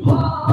Wow.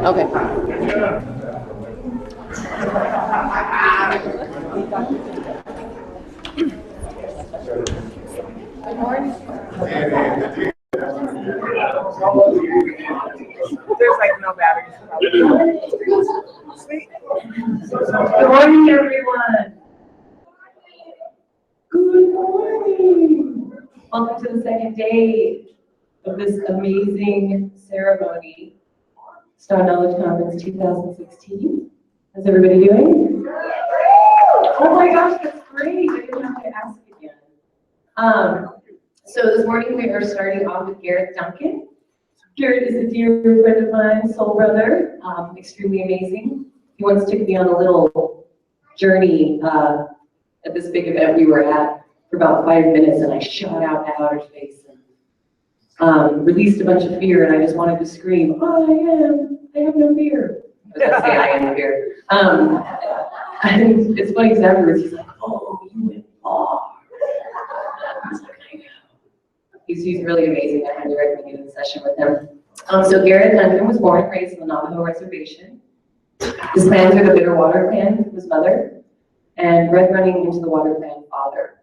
Okay. Good morning. There's like no batteries. Sweet. Good morning, everyone. Good morning. Welcome to the second day of this amazing ceremony, Star Knowledge Conference 2016. How's everybody doing? Oh my gosh, that's great. I didn't have to ask again. So this morning we are starting off with Garrett Duncan. Garrett is a dear friend of mine, soul brother, extremely amazing. He once took me on a little journey at this big event we were at for about 5 minutes, and I shot out to outer space and released a bunch of fear, and I just wanted to scream, I have no fear. Let's say I am fear. And it's funny because afterwards he's like, oh, you went far. I was like, I know. He's really amazing. I highly recommend you in the session with him. So Garrett Duncan was born and raised on the Navajo Reservation. His clans are the Bitter Water Clan, his mother, and Red Running into the Water Clan, father.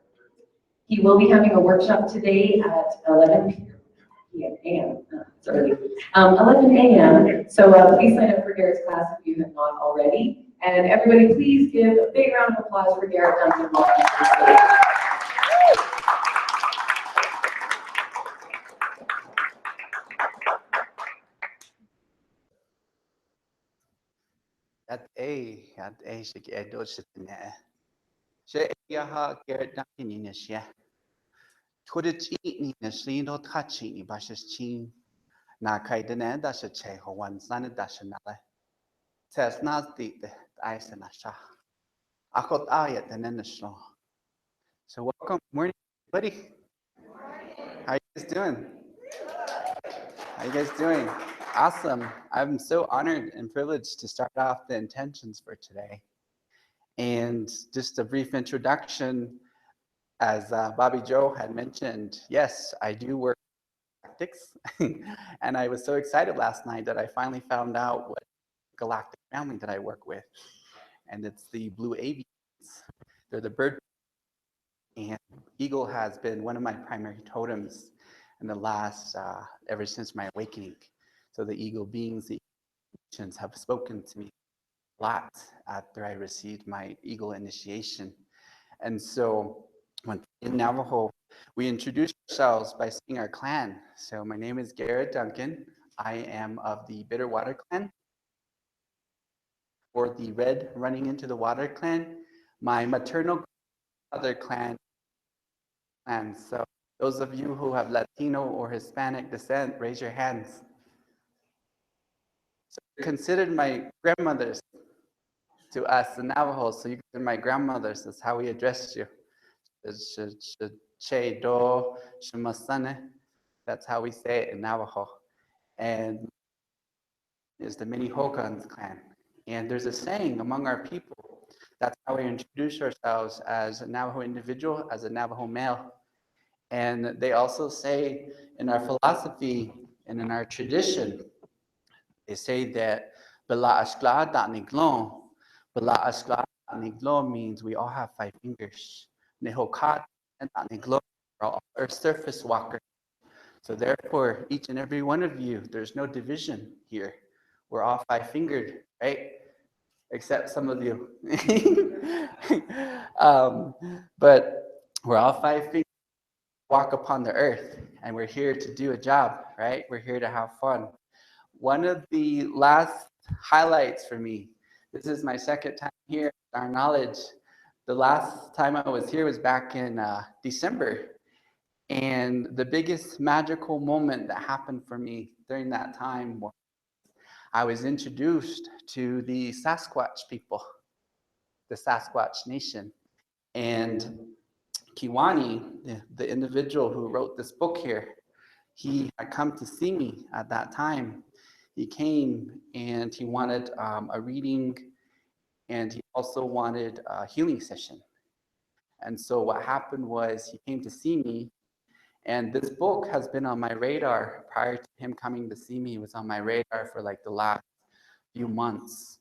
He will be having a workshop today at 11 a.m. It's early. 11 a.m. So please sign up for Garrett's class if you have not already. And everybody, please give a big round of applause for Garrett Duncan. Welcome to the stage. At a shik edo shitne. She yaha Garrett Duncan in ya. Twitch eat ni shin no touching ni bashes chin. Na kaidene dash a che ho one son dash another. Says not the ice and a shah. I got ayat and then the snow. So welcome, morning, buddy. How you guys doing? How you guys doing? Awesome. I'm so honored and privileged to start off the intentions for today. And just a brief introduction, as Bobby Joe had mentioned, yes, I do work galactics. And I was so excited last night that I finally found out what galactic family that I work with. And it's the blue avians. They're the bird. And eagle has been one of my primary totems in the last, ever since my awakening. So the eagle beings, the ancients have spoken to me a lot after I received my eagle initiation. And so when in Navajo, we introduce ourselves by saying our clan. So my name is Garrett Duncan. I am of the Bitter Water Clan, or the Red Running into the Water Clan. My maternal other clan. And so those of you who have Latino or Hispanic descent, raise your hands. So considered my grandmothers to us, the Navajos, so you consider my grandmothers. That's how we address you. That's how we say it in Navajo. And is the Minihogans clan. And there's a saying among our people. That's how we introduce ourselves as a Navajo individual, as a Navajo male. And they also say in our philosophy and in our tradition, they say that Bala Ashkla Da Niglon. Bala Ashkla Da Niglon means we all have 5 fingers. Nehokat and Da Niglon are all our surface walkers. So therefore, each and every one of you, there's no division here. We're all 5-fingered, right? Except some of you. But we're all 5-fingered. Walk upon the earth, and we're here to do a job, right? We're here to have fun. One of the last highlights for me, this is my second time here, our knowledge. The last time I was here was back in December, and the biggest magical moment that happened for me during that time was I was introduced to the Sasquatch people, the Sasquatch Nation, and Kiwani, the individual who wrote this book here, he had come to see me at that time. He came and he wanted a reading, and he also wanted a healing session. And so what happened was he came to see me, and this book has been on my radar prior to him coming to see me. It was on my radar for like the last few months,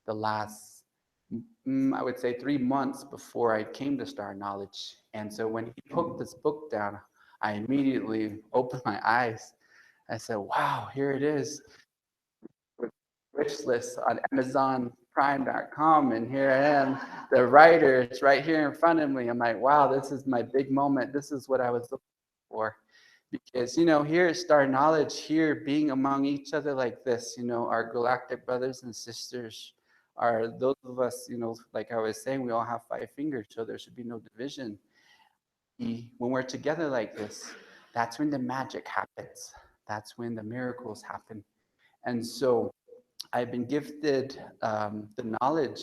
the last, I would say 3 months before I came to Star Knowledge. And so when he put this book down, I immediately opened my eyes. I said, wow, here it is. Wish list on AmazonPrime.com, and here I am, the writer. It's right here in front of me. I'm like, wow, this is my big moment. This is what I was looking for. Because, here at Star Knowledge, here being among each other like this, our galactic brothers and sisters are those of us, like I was saying, we all have 5 fingers, so there should be no division. When we're together like this, that's when the magic happens. That's when the miracles happen. And so I've been gifted the knowledge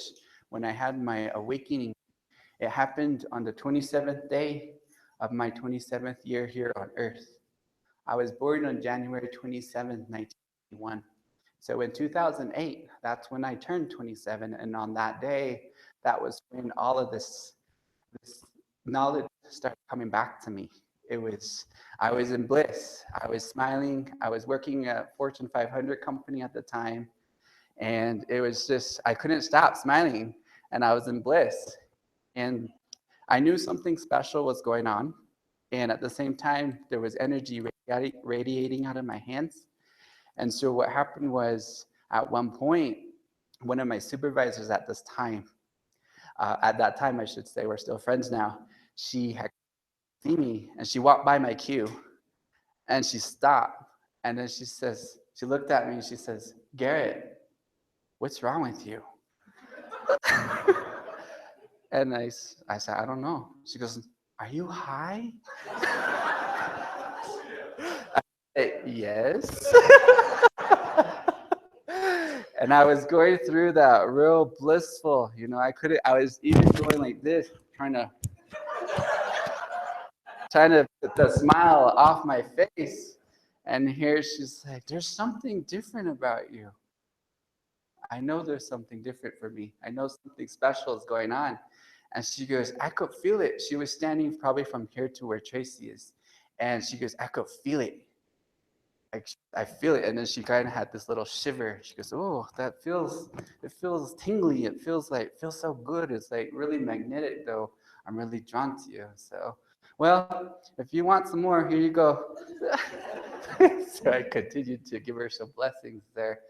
when I had my awakening. It happened on the 27th day of my 27th year here on Earth. I was born on January 27th, 1981. So in 2008, that's when I turned 27. And on that day, that was when all of this knowledge started coming back to me. I was in bliss. I was smiling. I was working at Fortune 500 company at the time. And it was just, I couldn't stop smiling, and I was in bliss. And I knew something special was going on. And at the same time, there was energy radiating out of my hands. And so what happened was, at one point, one of my supervisors at this time, at that time, I should say, we're still friends now, she had seen me, and she walked by my queue, and she stopped. And then she looked at me, and she says, Garrett, what's wrong with you? And I said, I don't know. She goes, are you high? I said, yes. And I was going through that real blissful, I was even going like this, trying to put the smile off my face. And here she's like, there's something different about you. I know there's something different for me. I know something special is going on. And she goes, I could feel it. She was standing probably from here to where Tracy is. And she goes, I could feel it. I feel it. And then she kind of had this little shiver. She goes, oh, it feels tingly. It feels so good. It's like really magnetic though. I'm really drawn to you. So, well, if you want some more, here you go. So I continued to give her some blessings there.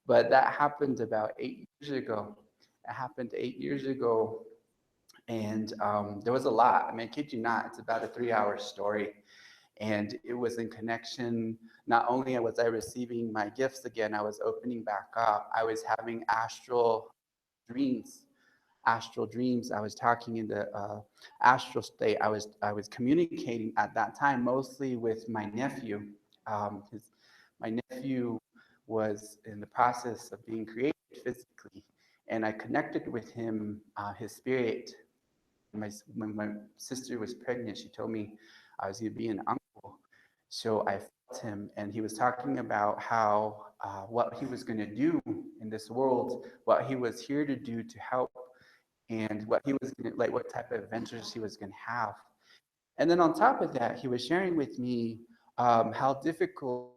But that happened about 8 years ago. It happened 8 years ago. And there was a lot. I mean, I kid you not, it's about a 3-hour story. And it was in connection, not only was I receiving my gifts again, I was opening back up. I was having dreams. Astral dreams. I was talking in the astral state. I was communicating at that time mostly with my nephew. My nephew was in the process of being created physically, and I connected with him, his spirit. When my sister was pregnant, she told me I was going to be an uncle. So I felt him, and he was talking about how what he was going to do in this world, what he was here to do to help, and what he was gonna, like, what type of adventures he was going to have. And then on top of that, he was sharing with me how difficult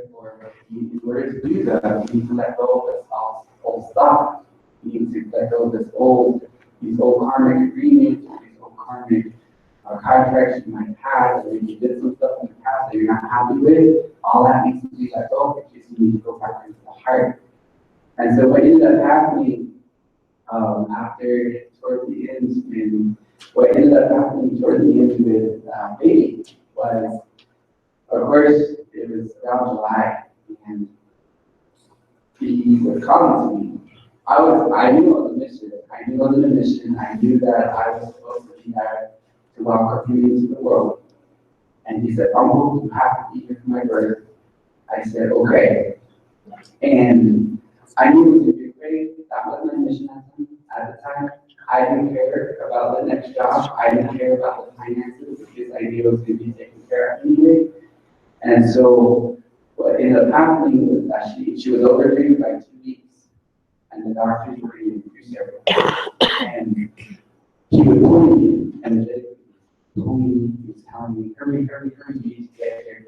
therefore, in order to do that, you need to let go of this old stuff. You need to let go of these old karmic agreements, these old karmic contracts you might have, or you did some stuff in the past that you're not happy with. All that needs to be let go because you need to go back into the heart. And so what ended up happening towards the end with baby was, of course, it was around July, and he was calling to me. I knew on the mission. I knew that I was supposed to be there to welcome him into the world. And he said, Uncle, you have to be here for my birth. I said, okay. And I knew it was going to be great. That was my mission at the time. I didn't care about the next job. I didn't care about the finances because I knew it was going to be taken care of anyway. And so what ended up happening was that she was overdue by 2 weeks, and the doctors were going to do several. And she was pulling me, and he was telling me, hurry, you need to get here.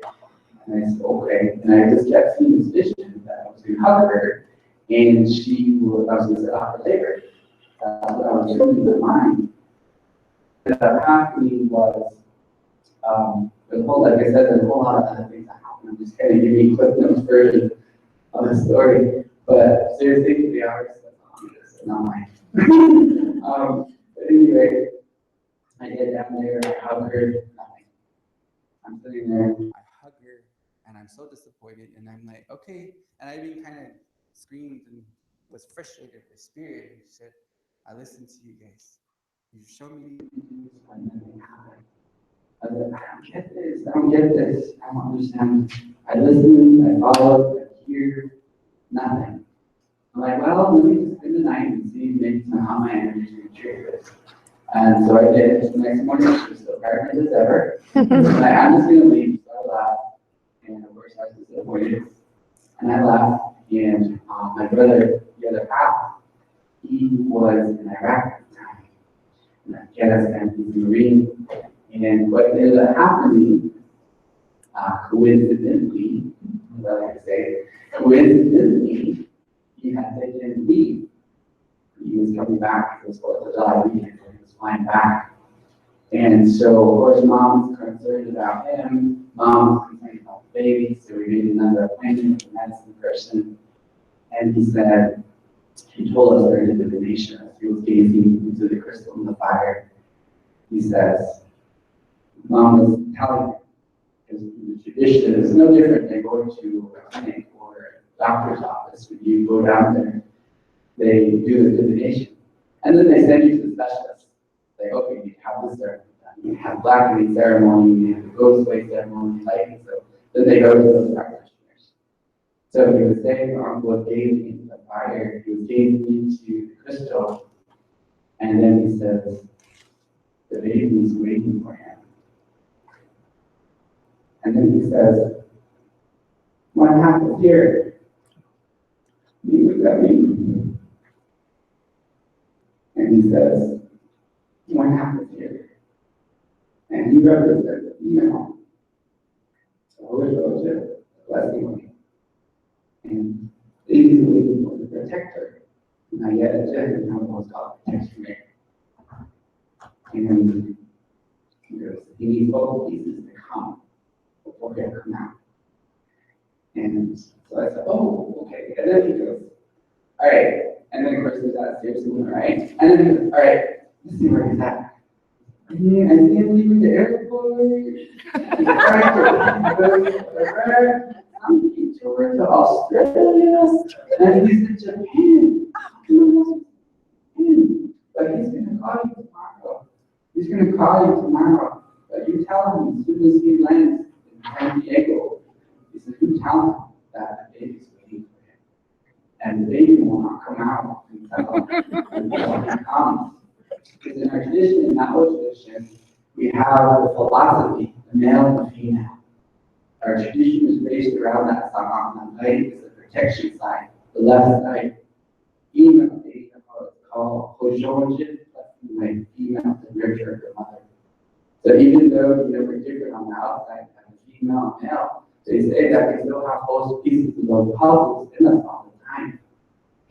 And I said, okay. And I just kept seeing this vision that I was going to hug her, and I was going to set off for labor. That's what I was doing in my mind. What happening was, like I said, there's a whole lot of other things that happen. I'm just kind of giving you a Cliff Notes version of the story. But seriously, the artist, that's not mine. But anyway, I get down there, I hug her, nothing. I'm sitting there, I hug her, and I'm so disappointed, and I'm like, okay. And I even kind of screamed and was frustrated with spirit. And she said, I listened to you guys. You showed me and then I was like, I don't get this, I don't understand. I listen, I follow, I hear, nothing. I'm like, well, let me just spend the night and see maybe somehow my energy can trigger this. And so I did. The next morning, she was still pregnant as ever. And I'm just going to leave, so I laughed. And of course, I was disappointed. And I laughed. And my brother, the other half, he was in Iraq at the time. And Afghanistan, he's a Marine. And what ended up happening, coincidentally, as I like to say, coincidentally, he had taken leave. He was coming back. It was 4th of July weekend. He was flying back. And so, of course, Mom was concerned about him. Mom was concerned about the baby. So we made another appointment with a medicine person. And he told us during the divination, as he was gazing into the crystal in the fire, he says, Mom was telling him, because the tradition is no different than going to a clinic or a doctor's office. When you go down there, they do the divination. And then they send you to the specialist. Say, okay, you have this ceremony, you have blackening ceremony, you have the ghost way ceremony, lighting. So then they go to those practitioners. So he was saying, Mom was gazing into the fire, he was gazing into the crystal, and then he says, the baby's waiting for him. And then he says, what happened here? You look at me. And he says, what happened here? And he represents the female. So I wish I was just a blessing on him. And he's waiting for the protector. And I get a check and how it was called protection there. And he goes, he needs both pieces to come before he'll come out. And so I said, oh, okay. And then he goes, all right. And then, of course, there's that seriously one, right? And then he goes, all right, let's see where he's at. And I see him leaving the airport. I'm looking toward to Australia. And he's in Japan. But he's going to call you tomorrow. He's going to call you tomorrow. But you tell him as soon as he lands in San Diego, he said, you tell him that the baby's waiting for him. And the baby will not come out until he comes. Because in our tradition, in that whole tradition, we have the philosophy, the male and the female. Our tradition is based around that sangha. The right is the protection side, the left side. Female, it's called Hojojin, like female to nurture the mother. So even though we're different on the outside, like female and male, They say that we still have those pieces of those puzzles in us all the time.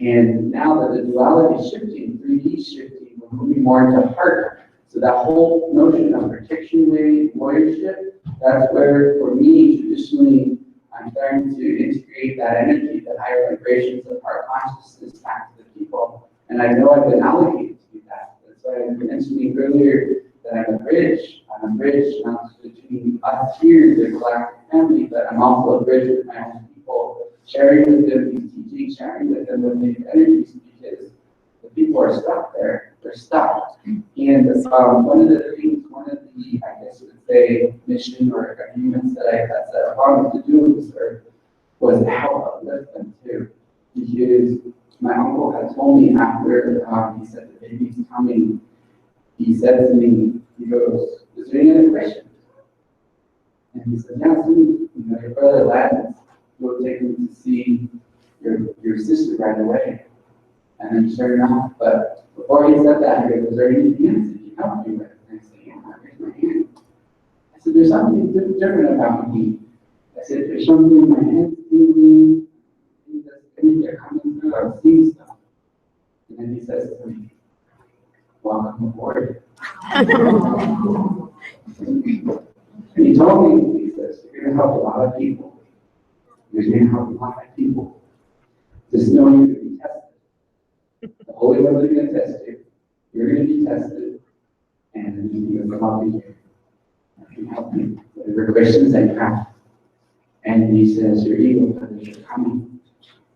And now that the duality is shifting, 3D is shifting, we're moving more into heart. So that whole notion of protection warriorship, that's where, for me, traditionally, I'm starting to integrate that energy, the higher vibrations of heart consciousness back to the people. And I know I've been allocated to do that. That's why I was mentioning earlier that I'm a bridge. I'm a bridge not between us here, the galactic family, but I'm also a bridge with my own people, sharing with them these teachings, sharing with them with these energies, because the people are stuck there. They're stuck. And one of the things, I guess you would say, mission or agreements that I had set upon to do with this earth was to help uplift them too. Because my uncle had told me after he said the baby's coming, he said to me, he goes, "Is there any other questions?" And he said, "Yeah, soon, your brother Landis, you'll take him to see your sister right away." And then sure enough, but before he said that, he goes, "Is there anything else that you can help me with?" And I said, "Yeah, raise my hand." I said, "There's something different about me." I said, "There's something in my hands feeling, they're coming through, I'm seeing stuff." And then he says to me, "Welcome aboard." And he told me, he says, "You're going to help a lot of people. You're going to help a lot of people. Just know you're going to be tested. The Holy One is going to test you. You're going to be tested. And then you're going to come up here. I can help you. Whatever questions I have." And he says, "Your ego brothers are coming.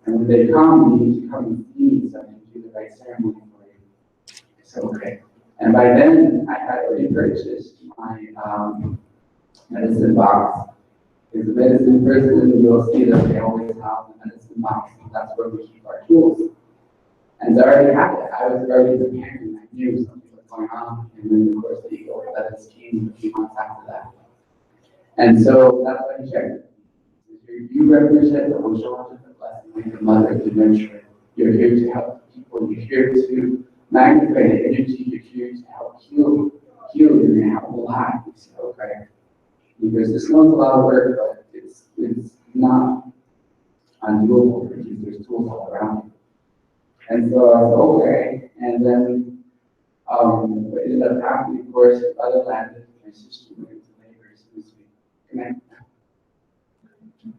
And when they come, you need to come and see me so I can do the right ceremony for you." I said, "Okay." And by then, I had already purchased my medicine box. Because the medicine person, you'll see that they always have the medicine box, and that's where we keep our tools. And so I already had it. I was already prepared, and I knew something was going on. And then, of course, the ego brothers came a few months after that. And so that's what he shared. You represent the Osho blessing like the mother to nurture. You're here to help people. You're here to magnify the energy. You're here to help heal. You're going to help a lot. We said, okay. Because this one's a lot of work, but it's not undoable because there's tools all around you. And so I said, okay. And then what ended up happening, of course, with other landed, my sister went into labor as soon as we connected.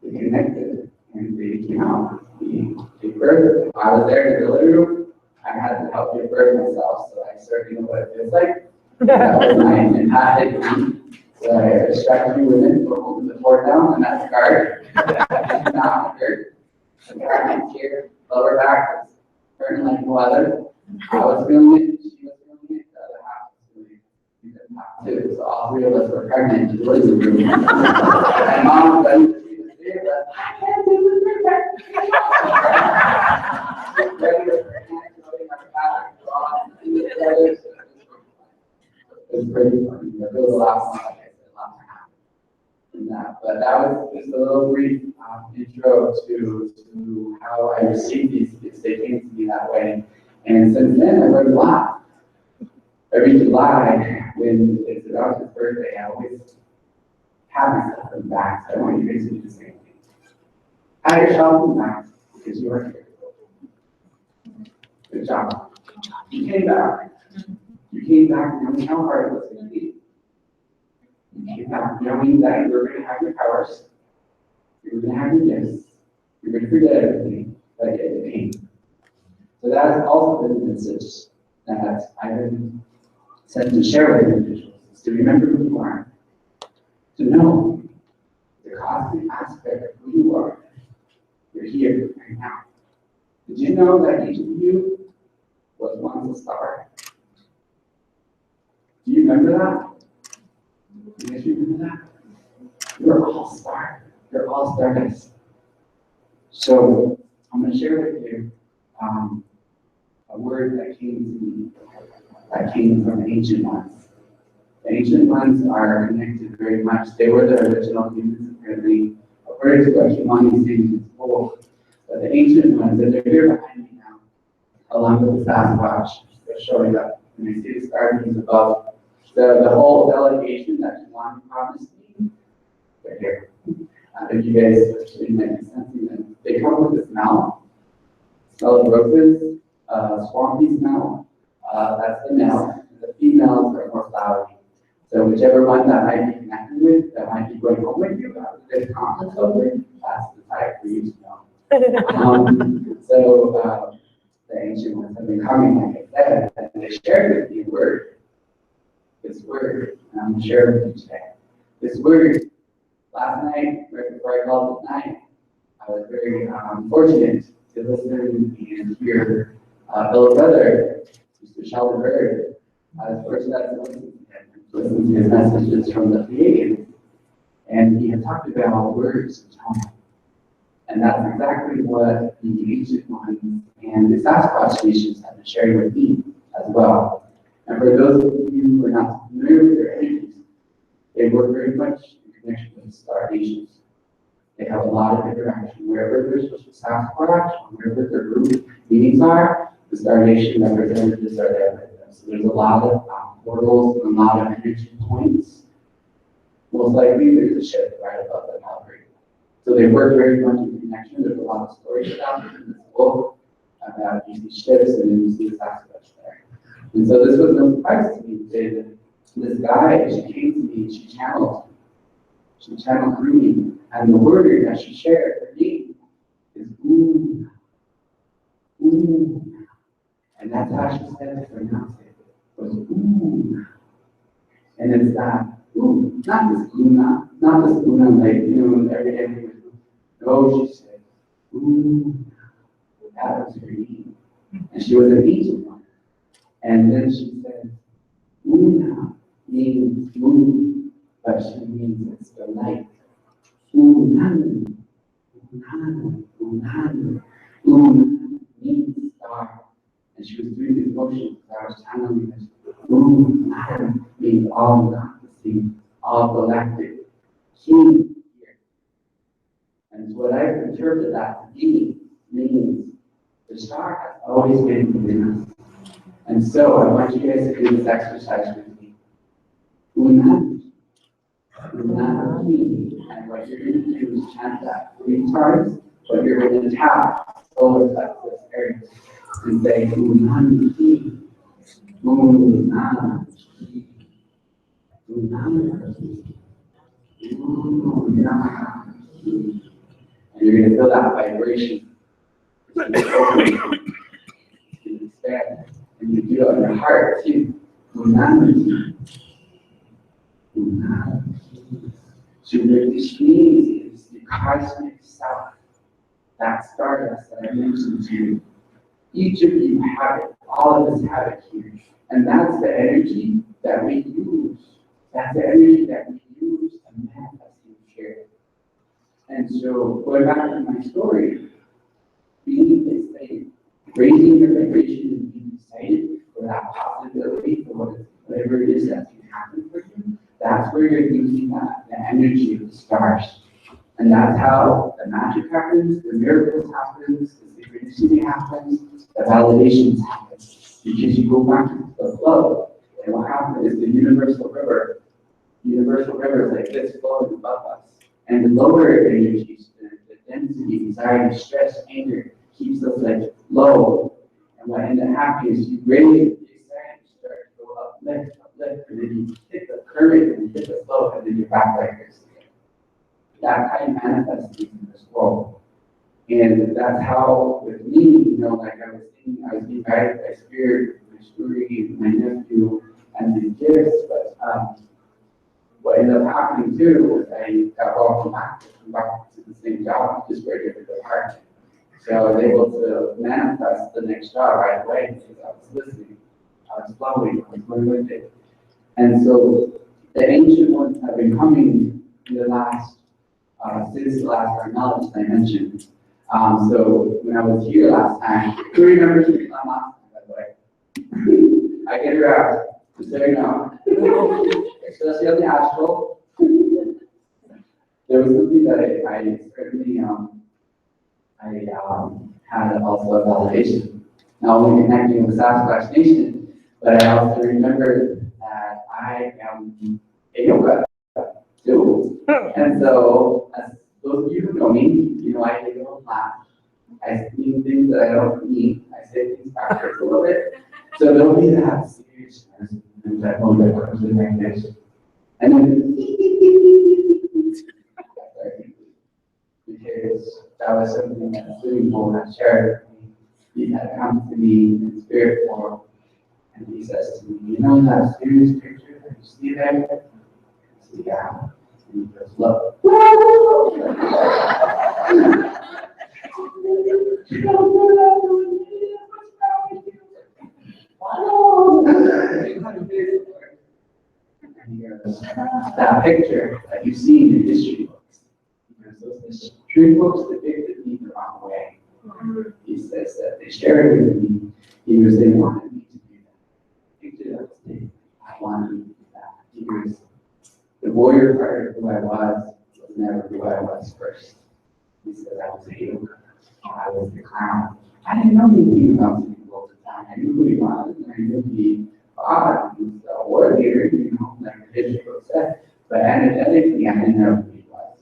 They connected and they came out. They birthed. I was there in the delivery room. I had to help give birth myself, so I certainly know what it feels like. That was my empathic need. So I extracted women for holding the fort down, and that's the guard. Not hurt. The guard was here, lower back was burning like no other. I was feeling it, she was feeling it, the other half was feeling it. Too. So all three of us were pregnant in the living room. My mom was I can't do this. It was pretty funny. There was a lot more, like I said, a lot more in that. But that was just a little brief intro to how I received these. They came to me that way. And since then, I learned a lot. Every July, when it's about his birthday, I always have myself in back. So I want you guys to do the same thing. Have yourself in back because you are here. Good job. You came back. You came back knowing how hard it was going to be. You came back knowing that you were going to have your powers, you were going to have your gifts, you're going to forget everything, but yet you came. So that has also been the message that I've been sent to share with individuals, is to remember who you are, to know the cosmic aspect of who you are. You're here right now. Did you know that each of you was once a star? Do you remember that? You guys remember that? You're all stars. You're all stardust. So I'm going to share with you a word that came to me, that came from the ancient ones. The ancient ones are connected very much. They were the original humans, apparently, according to what humanity's being told. But the ancient ones, and they're here behind me now, along with the Sasquatch, they're showing up. And I see the star beams above. The whole delegation that Juan promised me, they're here. if you guys actually might be sensing them, they come with the smell of roses, swampy smell. That's the male. The females are more flowery. So whichever one that might be connected with, that might be going home with you after this conference over, that's the type for you to know. The ancient ones have been coming, like I said, and they shared with me this word, and I'm sharing with you today. This word, last night, right before I called at night, I was very fortunate to listen and hear fellow brother, Mr. Sheldon Bird. I was fortunate to listen to his messages from the Pleiadians, and he had talked about words and tone. And that's exactly what the ancient ones and the Sasquatch nations have been sharing with me as well. And for those of you who are not familiar with their energies, they work very much in connection with the star nations. They have a lot of interaction. Wherever there's a Sasquatch, wherever their group meetings are, the star nation representatives are there with them. So there's a lot of portals and a lot of energy points. Most likely there's a ship right above the Calvary. So they work very much in connection. There's a lot of stories about it in this book about you see ships and then you see the Sasquatch there. And so this was no surprise to me. This guy, she came to me and she channeled me. She channeled through me. And the word that she shared, her name, is ooh. Ooh. And that's how she said it, pronounced it. It was ooh. And it's that ooh, not this Luna, not this Luna like, every day we would. No, she said, ooh, that was her name. And she was an ancient one. And then she said, Luna means moon, but she means it's the light. Unan, unan, unan, unan means star. And she was doing these motions. I was channeling this. Unan means all encompassing, all galactic. King here. And what I've interpreted that to be means the star has always been within us. And so I want you guys to do this exercise with me. Unan. Unan. And what you're going to do is chant that 3 times, but you're going to tap solar plexus area and say Unan. Unan. Unan. And you're going to feel that vibration. You expand, and you feel it in your heart too. So this means is the cosmic self, that stardust that I mentioned to you. Each of you have it. All of us have it here. And that's the energy that we use. That's the energy that we use to manifest and share. And so, going back to my story, being excited, raising your vibration and being excited for that possibility for whatever it is that can happen for you, that's where you're using the energy of the stars. And that's how the magic happens, the miracles happen, the synchronicity happens, the validations happen. Because you go back to the flow, and what happens is the universal river is like this flowing above us. And the lower energies, the density, anxiety, stress, anger, keeps us like low. And what ends up happening is you raise the anxiety, start to go uplift, and then you hit the current and you hit the flow, and then you're back like this again. That's how you manifest things in this world. And that's how, with me, like I was being guided by spirit, my story, my nephew, and the gifts. But what ended up happening too was I got welcomed back to the same job, just for a different department. So I was able to manifest the next job right away because I was listening, I was flowing, I was going with it. And so the ancient ones have been coming in the last, since the last time knowledge I mentioned. So when I was here last time, who remembers me last time, by the way? I get around, just so you know. Especially on the astral. There was something that I certainly had also a validation. Not only connecting with Sasquatch Nation, but I also remembered that I am a yoga too. And so, as those I mean things that I don't mean. I say things backwards a little bit. So there'll be that seriousness and that moment that comes in like this. And then because that was something that Swimming Pool had shared with me. He had come to me in spirit form, and he says to me, you know that serious picture that you see there? I said, yeah. And he goes, look. And he goes, that picture that you see in your history books, those history books depicted me the wrong way. He says that they shared it with me because they wanted me to do that. Picture that was I wanted me to do that. Because the warrior part of who I was never who I was first. He said I was a hero. I was the clown. I didn't know anything about people at the time. I knew who he was, and I knew he was a warrior, like the history book said. But energetically, I didn't know who he was.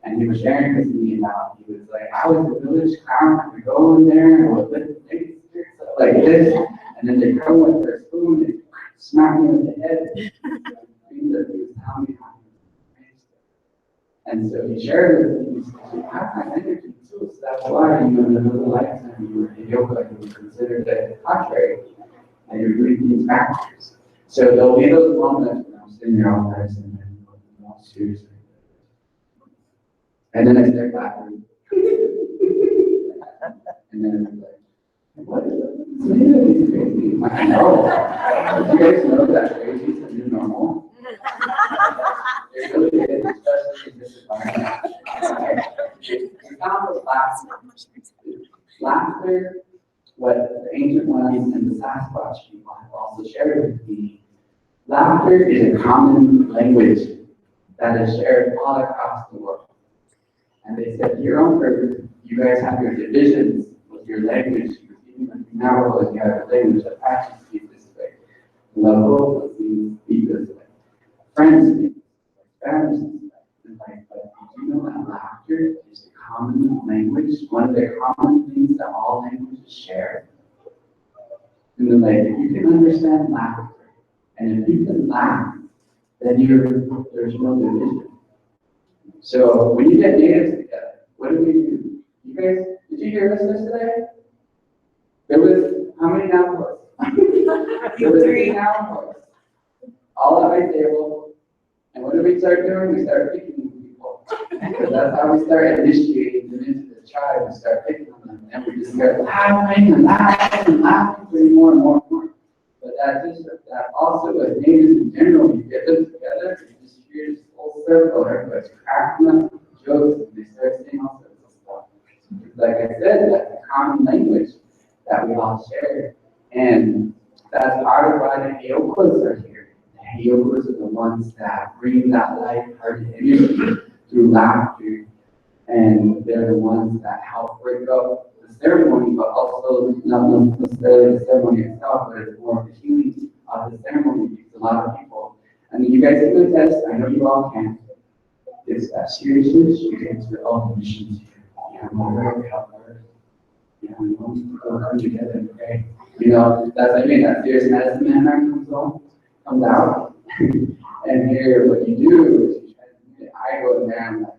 And he was sharing with me about, he was like, I was the village clown, I would go in there and would lift things like this, and then they'd come with their spoon and smack me in the head. Things that he was telling me how. And so he shared with me, he said, you have that energy too, so that's why in another lifetime you were in yoga, you were considered the contrary, and you're doing things backwards. So there'll be those moments when I'm sitting there all night and then I'm seriously. And then I start laughing. And then I'm like, what is it? It's crazy. I know. You guys know that crazy is the new normal. It really is, especially in this environment. It's not just laughter. Laughter, what the ancient ones and the Sasquatch people have also shared with me. Laughter is a common language that is shared all across the world. And they said, your own purpose, you guys have your divisions with your language. Even now, you have a language that Apache speak this way. Local speak this way. Friends speak this way. Spanish speak this way. But did you know that laughter is a common language? One of the common things that all languages share. And then, like, if you can understand laughter, and if you can laugh, then there's no division. So when you get natives together, what do? You guys, did you hear us yesterday? There was, how many Navajos? There was 3 Navajos. All at my table. And what did we start doing? We started picking people. Because that's how we started initiating them into the tribe. We started picking them. And we just started laughing and laughing and laughing more and more and more. But that also with natives in general, you get them together, you just hear this whole circle, everybody's cracking up jokes, and they start saying all sorts of stuff. Like I said, that's a common language that we all share. And that's part of why the Heyokas are here. The Heyokas are the ones that bring that light-hearted energy through laughter. And they're the ones that help break up the ceremony, but also not necessarily the ceremony itself, but it's more of the healing of the ceremony, because a lot of people, I mean, you guys can attest, I know you all can, it's that seriousness, you guys are all missions here. You have more help others. You know, we want to come together and pray. You know, that's, I mean, that serious medicine man comes out. And here, what you do is you try to do it. I go in there and I'm like,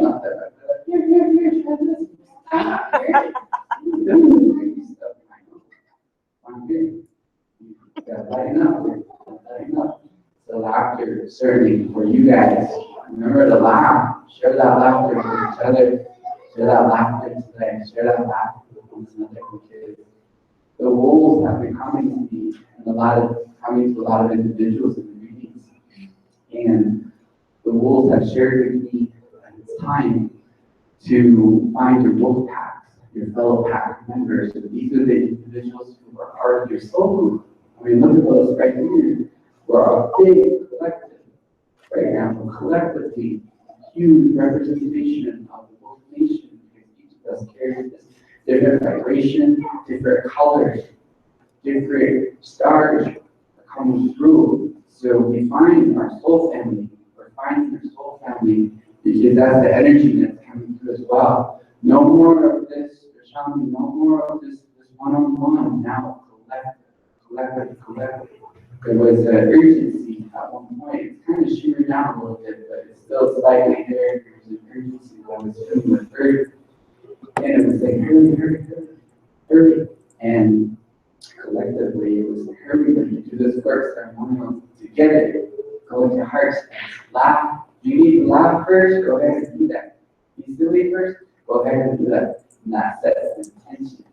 not that, here, try this. I'm here. You gotta lighten up. So laughter, certainly for you guys. Remember to laugh. Share that laughter with each other. Share that laughter today. Share that laughter with one another, because the wolves have been coming to me and coming to a lot of individuals in the meetings. And the wolves have shared with me that it's time to find your wolf packs, your fellow pack members. And these are the individuals who are part of your soul group. I mean, look at those right here. We're a big collective right now, collectively, a huge representation of the wolf nation, because each of us carries this different vibration, different colors, different stars coming through. So we find our soul family, we're finding our soul family, because that's the energy that's coming through as well. No more of this, Shami, no more of this one-on-one, now collective. There was an urgency at one point. It's kind of shimmered down a little bit, but it's still slightly there. There was an urgency that was feeling with earth. And it was like, hurry. And collectively, it was like, hurry, when you do this work ceremonial together, go into heart space, laugh. Do you need to laugh first? Go ahead and do that. Be silly first? Go ahead and do that. And that sets the intention.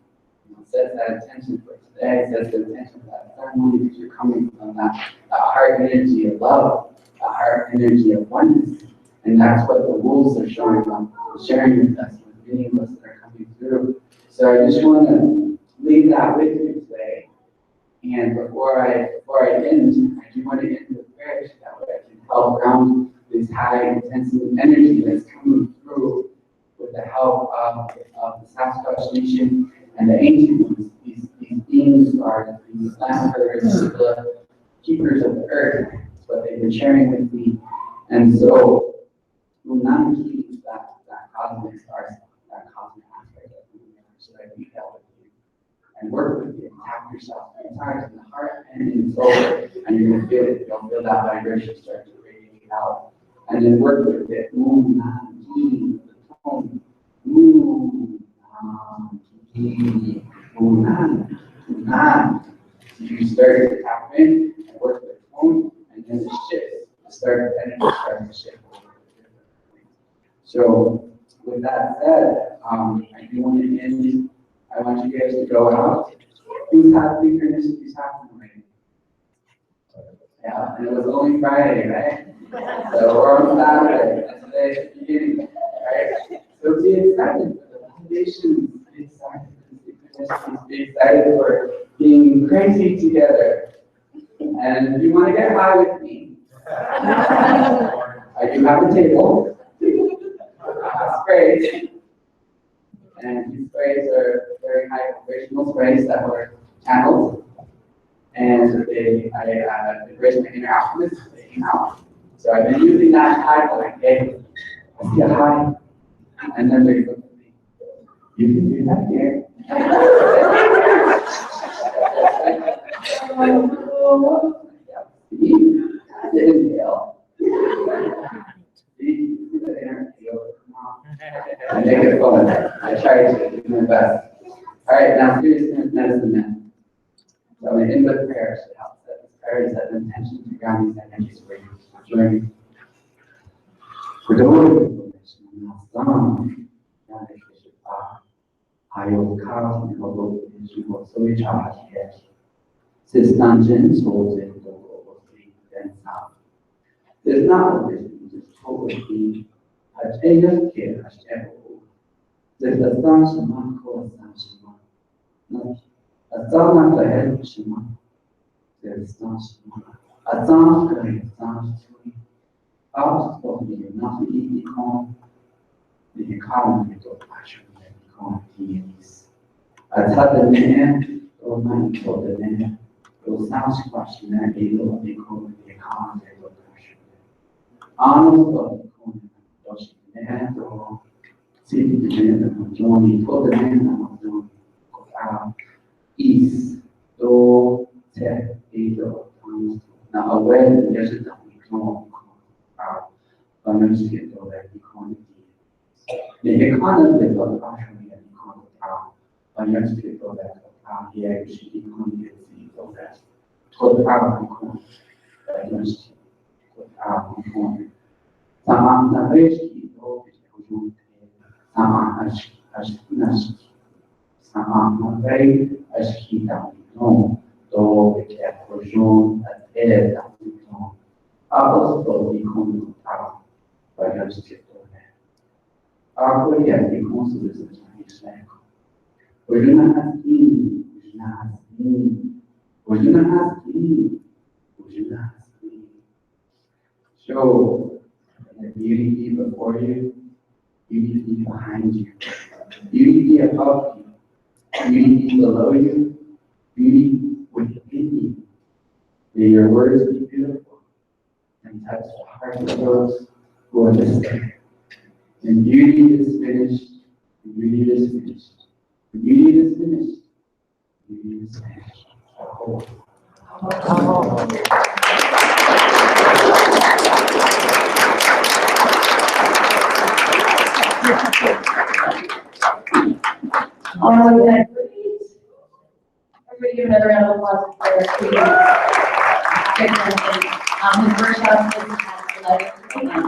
Sets that intention for today, sets the intention for that ceremony, because you're coming from that heart energy of love, that heart energy of oneness. And that's what the wolves are showing sharing with us, with many of us that are coming through. So I just want to leave that with you today. And before I end, I do want to end with prayer so that way I can help ground this high intensity energy that's coming through with the help of the Sasquatch Nation and the ancient ones. These beings are these land birds, the keepers of the earth. That's what they've been sharing with me. And so, we'll not keep that cosmic star, that cosmic aspect of the universe, so that we help with you and work with you, tap yourself in the heart and in the soul, and you're going to feel it. You'll feel that vibration start to radiate out. And then work with it. Moon, the tone. You start to tap in and work with the tone, and then the shift. The energy starts to shift. So, with that said, I do want to end. I want you guys to go out. Who's had synchronicities happening right now? Yeah, and it was only Friday, right? So we're on Saturday. And today's the beginning, right? So be excited for the foundations. Be excited for the synchronicities. Be excited for being crazy together. And if you want to get high with me, I do have a table. Sprays, and these sprays are very high vibrational sprays that were channeled, and they raised my inner alchemist, they came out. So I've been using that high for like, hey, let's get high, and then they look at me. You can do that here. I didn't inhale. I make it fun. I try to do my best. All right, now seriousness, medicine man. So I'm going to end with prayers to help set this prayer, set the intention to ground these energies for you. Journey. For the Lord, there's not a vision, just totally a change of care, there's a thousand man called a thousand. A thousand to help Shema. There's a thousand. A thousand, a thousand. Out of the not easy calm, the economy of passion that become tears. A tad man, or man for the man, those sounds question that they will become the economy of passion. Honest of the corner, those man, or city the man of Johnny, for the man of Johnny, out east, do, tech, either, now aware that there's a double. Manuskritto that economy. The economy of actually an economy. Manuskritto that here is the economy of that. Total power economy. Manuskritto. Sama Naveski, Sama Ashkenazi. Sama Navei Ashkita. No, do it at Projon at Ed. Others will become power. By just get over there. Our way at the consulate is Islamic. We're going to have in, we're not have in, we're going to have in, we're not have in. Show the unity before you, unity behind you, unity above you, unity below you, unity within you. May your words be beautiful and touch the hearts of those who are listening. And beauty is finished, The read is finished. The read is finished. The read is finished. Oh. Oh, yeah, great. Everybody give another round of applause for Garrett, please. Garrett Duncan. His workshop is at 11 a.m.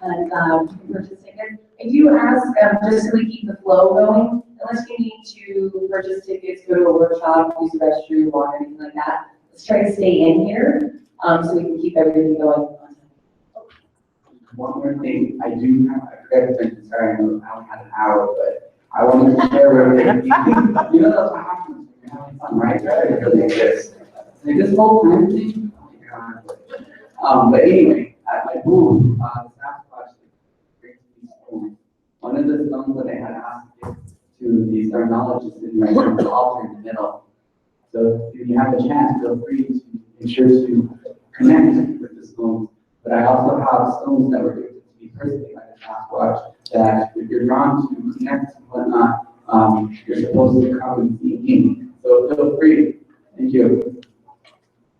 And you can purchase tickets. I do ask, just so we keep the flow going, unless you need to purchase tickets, go to a workshop, use the restroom, or anything like that, let's try to stay in here so we can keep everything going. One more thing, I do have, I forgot to mention, sorry, I know I only had an hour, but I wanted to share with everybody. You know that's what happens when you're having fun, right? It really exists. Like this whole time thing, oh my God. But anyway, at my booth, the staff watched these stones. One of the stones that I had asked to the Starnologist is right here, the altar in the middle. So if you have a chance, feel free to ensure to connect with the stones. But I also have stones that were gifted to me personally by the Sasquatch that if you're drawn to connect and whatnot, you're supposed to come and see me. So feel free. Thank you.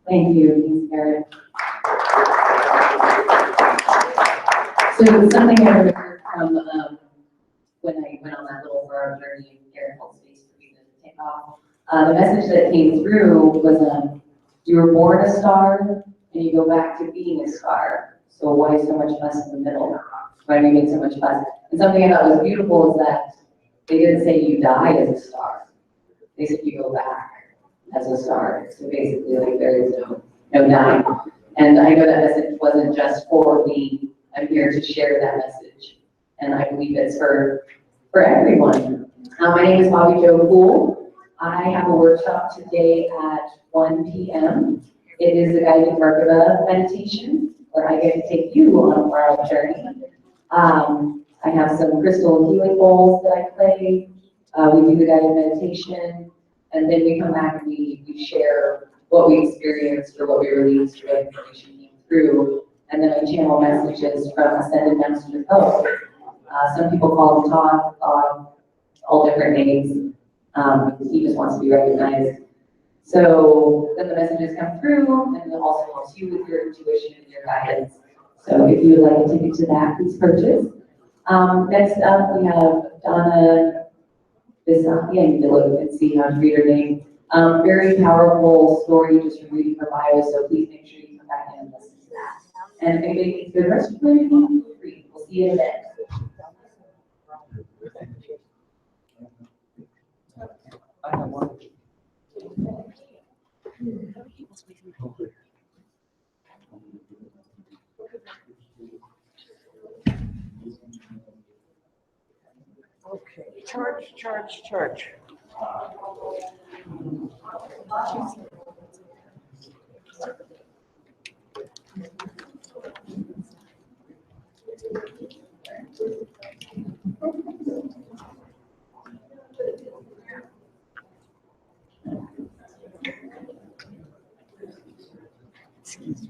Thank you, thanks, Garrett. So something I remember from when I went on that little farm journey, Garrett held space for me to take off. The message that came through was you were born a star and you go back to being a star. So why so much fuss in the middle? Why do you make so much fuss? And something I thought was beautiful is that they didn't say you die as a star. They said you go back as a star. So basically, like there is no dying. And I know that message wasn't just for me. I'm here to share that message. And I believe it's for everyone. My name is Bobby Jo Poole. I have a workshop today at 1 p.m. It is a guided Merkaba meditation where I get to take you on a wild journey. I have some crystal healing bowls that I play. We do the guided meditation, and then we come back and we share what we experienced or what we released or what information came through. And then I channel messages from Ascended Master Poe. Some people call him Todd, all different names. He just wants to be recognized. So then the messages come through, and it also helps you with your intuition and your guidance. So if you would like a ticket to that, please purchase. Next up, we have Donna Visocky. I need to look and see how to read her name. Very powerful story just from reading her bio, so please make sure you come back in and listen to that. And if anybody needs the rest of the feel free. We'll see you in a bit. I have one. Okay, charge. Excuse me.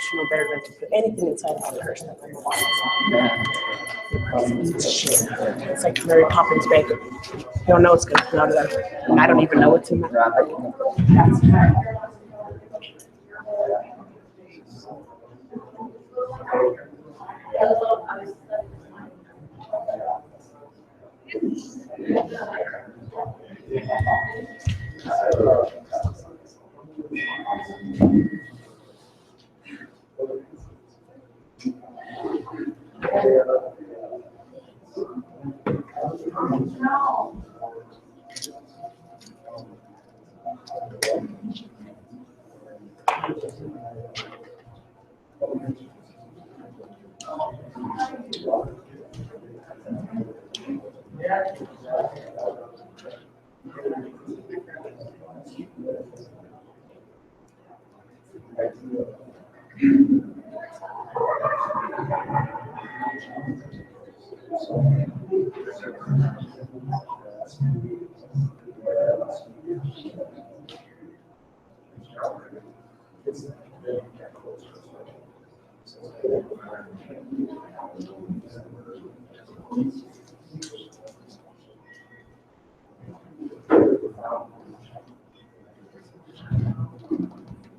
She know better than to put anything inside of her person. Yeah. It's like Mary Poppins bag. You don't know what's gonna come out of there. And I don't even know what's in that. That's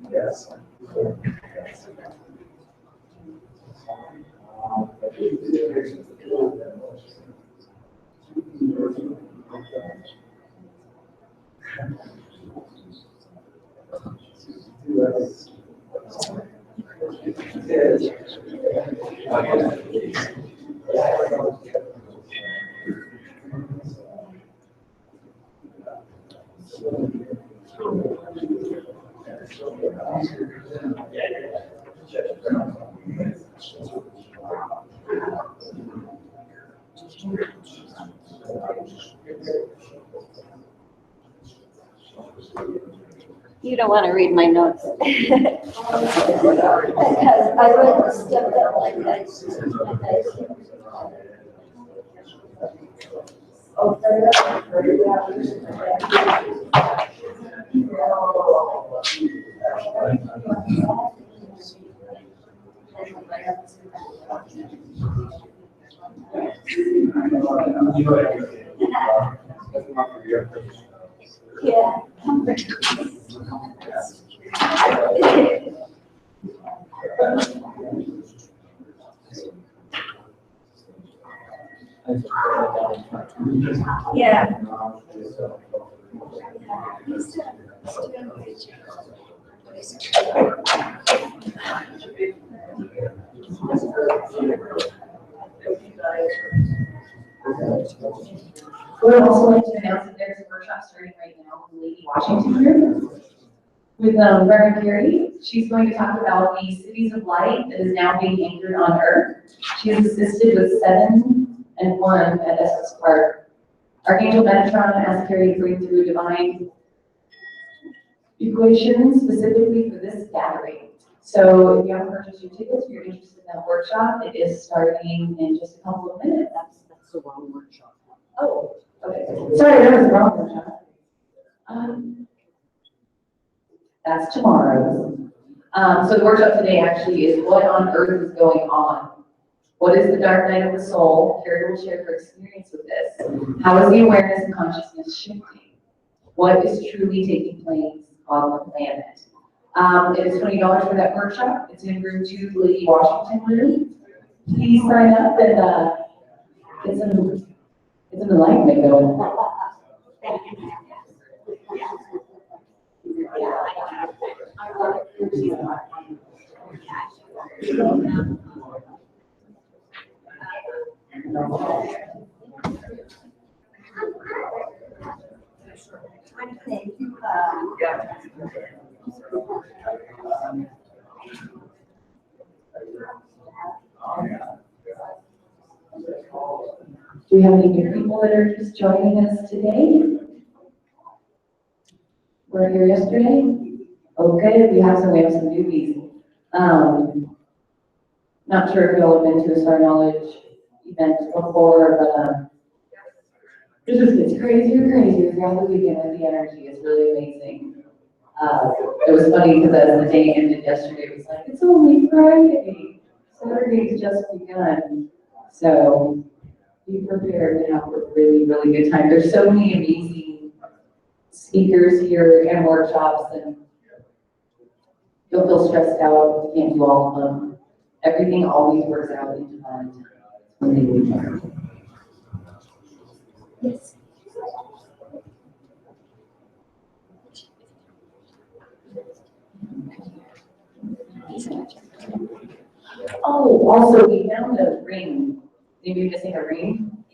Yes. You don't want to read my notes. Because I would step up like that. Yeah. Yeah. We'd also like to announce that there's a workshop starting right now in the Lady Washington Group with Reverend Gary. She's going to talk about the cities of light that is now being anchored on Earth. She has assisted with 7 and 1 at Estes Park. Archangel Metatron asked Carrie to bring through divine equations specifically for this gathering. So if you haven't purchased your tickets, if you're interested in that workshop, it is starting in just a couple of minutes. the wrong workshop. Oh, okay. Sorry, that was the wrong workshop. That's tomorrow. So the workshop today actually is what on earth is going on? What is the dark night of the soul? Carrie will share her experience with this. How is the awareness and consciousness shifting? What is truly taking place on the planet? It is $20 for that workshop. It's in room 2, Lady Washington room. Please sign up and get some enlightenment going. Do we have any new people that are just joining us today? Were here yesterday? Okay, we have some newbies. Not sure if y'all have been to a Star Knowledge event before, but it just gets crazier and crazier throughout the weekend with the energy. It's really amazing. It was funny because as the day ended yesterday, it was like, it's only Friday. Saturday's just begun. So be prepared to have a really, really good time. There's so many amazing speakers here and workshops, and you'll feel stressed out if you can't do all of them. Everything always works out in divine time when they do. Yes. Oh, also, we found a ring. Maybe missing a ring?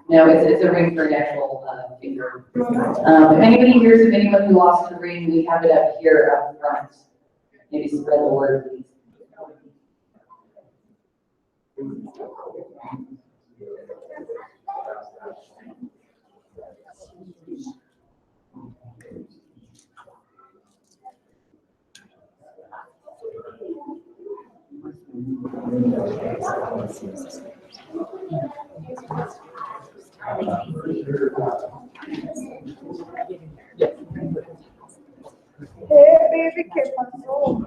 No, it's a ring for an actual finger. If anybody hears of anyone who lost a ring, we have it up here up front. Maybe spread the word, please. Hey, baby, ¿qué pasó?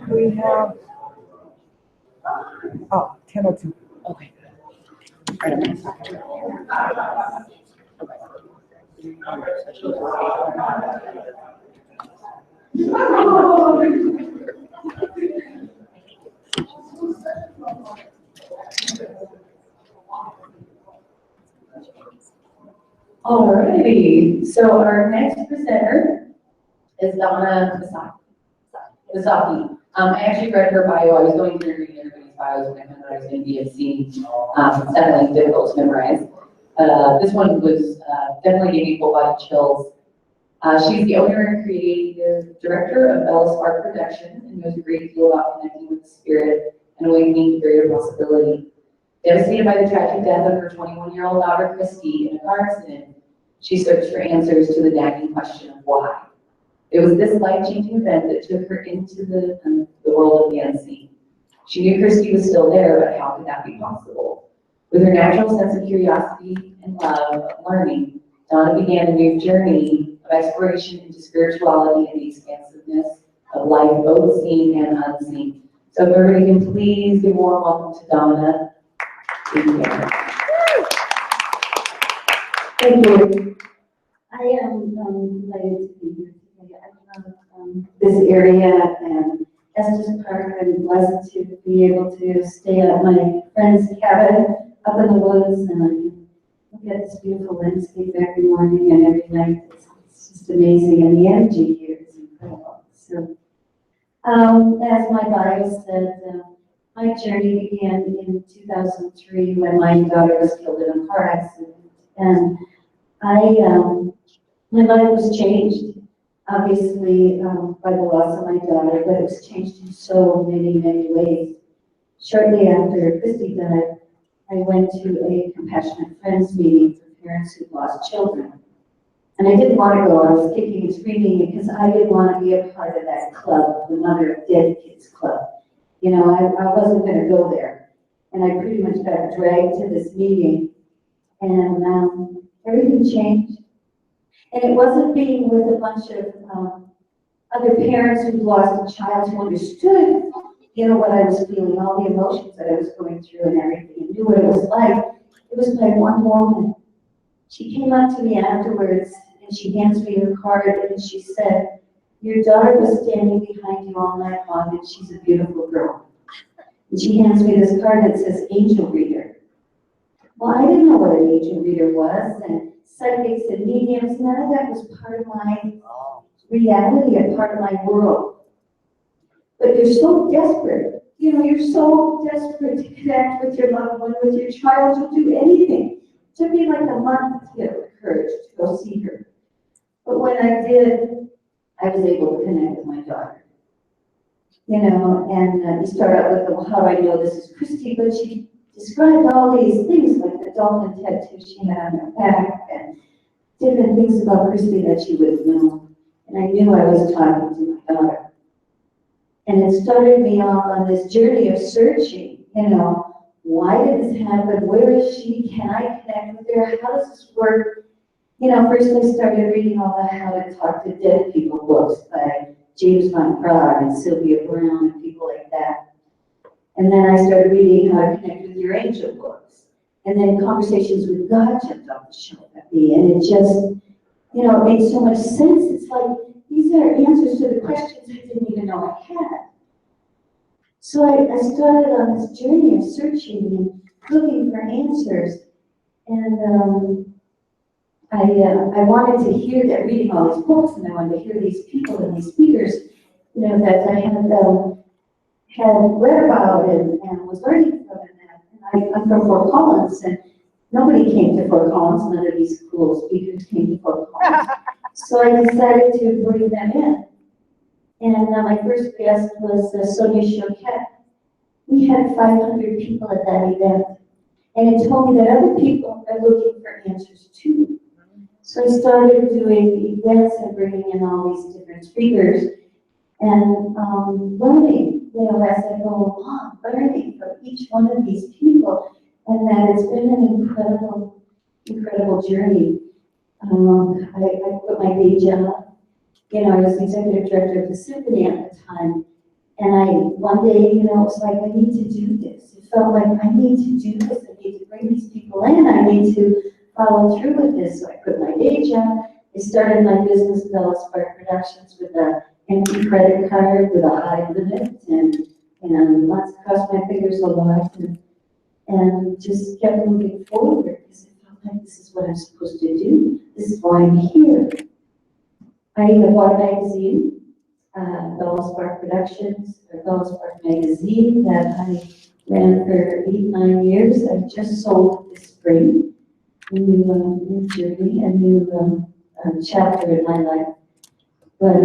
We have, 10:02. Okay. Alrighty, so our next presenter is Donna Visocky. I actually read her bio. I was going through reading everybody's bios when I found out I was going to be MC. It's definitely difficult to memorize. This one was definitely gave me full body chills. She's the owner and creative director of Bella Spark Production and knows a great deal about connecting with the spirit and awakening to greater possibility. Devastated by the tragic death of her 21-year-old daughter, Christy, in a car accident, she searched for answers to the nagging question of why. It was this life-changing event that took her into the world of the unseen. She knew Christy was still there, but how could that be possible? With her natural sense of curiosity and love of learning, Donna began a new journey of exploration into spirituality and the expansiveness of life, both seen and unseen. So if everybody can please give a warm welcome to Donna. Thank you. I am delighted to be here today. I love this area and Estes Park. I'm blessed to be able to stay at my friend's cabin up in the woods, and I can look at this beautiful landscape every morning and every night. It's just amazing, and the energy here is incredible. So, as my bio said, my journey began in 2003 when my daughter was killed in a car accident, and my life was changed, obviously, by the loss of my daughter, but it was changed in so many, many ways. Shortly after Christy died, I went to a Compassionate Friends meeting for parents who lost children. And I didn't want to go. I was kicking and screaming because I didn't want to be a part of that club, the Mother of Dead Kids Club. You know, I wasn't going to go there. And I pretty much got dragged to this meeting. And everything changed. And it wasn't being with a bunch of other parents who lost a child who understood, you know, what I was feeling, all the emotions that I was going through and everything, and knew what it was like. It was by one woman. She came up to me afterwards, and she hands me her card, and she said, "Your daughter was standing behind you all night long, and she's a beautiful girl." And she hands me this card that says Angel Reader. Well, I didn't know what an angel reader was, and psychics and mediums, none of that was part of my reality and part of my world. But you're so desperate, you know, you're so desperate to connect with your loved one, with your child, you'll do anything. It took me like a month to get the courage to go see her. But when I did, I was able to connect with my daughter. You know, and you start out with, well, how do I know this is Christy? But she described all these things, like the dolphin tattoo she had on her back, and different things about Christy that she would know. And I knew I was talking to my daughter. And it started me off on this journey of searching, you know, Why did this happen? Where is she? Can I connect with her? How does this work? You know, first I started reading all the How to Talk to Dead People books by James Van Praagh and Sylvia Brown and people like that. And then I started reading How to Connect with Your Angel books. And then Conversations with God jumped off the shelf at me. And it just, you know, it made so much sense. It's like, these are answers to the questions I didn't even know I had. So I started on this journey of searching and looking for answers. And I wanted to hear that, reading all these books, and I wanted to hear these people and these speakers, you know, that I had read about and was learning from. And I'm from Fort Collins, and nobody came to Fort Collins. None of these cool speakers came to Fort Collins. So I decided to bring them in. And my first guest was Sonia Choquette. We had 500 people at that event. And it told me that other people are looking for answers too. So I started doing events and bringing in all these different speakers and learning, you know, as I go along, learning from each one of these people. And that it's been an incredible, incredible journey. I quit my day job. You know, I was the executive director of the symphony at the time. And one day, you know, it was like, I need to do this. It felt like I need to do this. I need to bring these people in. I need to follow through with this. So I quit my day job. I started my business, Donna Visocky Productions, with an empty credit card with a high limit and lots of crossed my fingers a lot and just kept moving forward because it felt like this is what I'm supposed to do. This is why I'm here. I bought a magazine. Donna Visocky Productions, or Donna Visocky magazine that I ran for 8-9 years. I just sold this spring a new journey, a new chapter in my life. But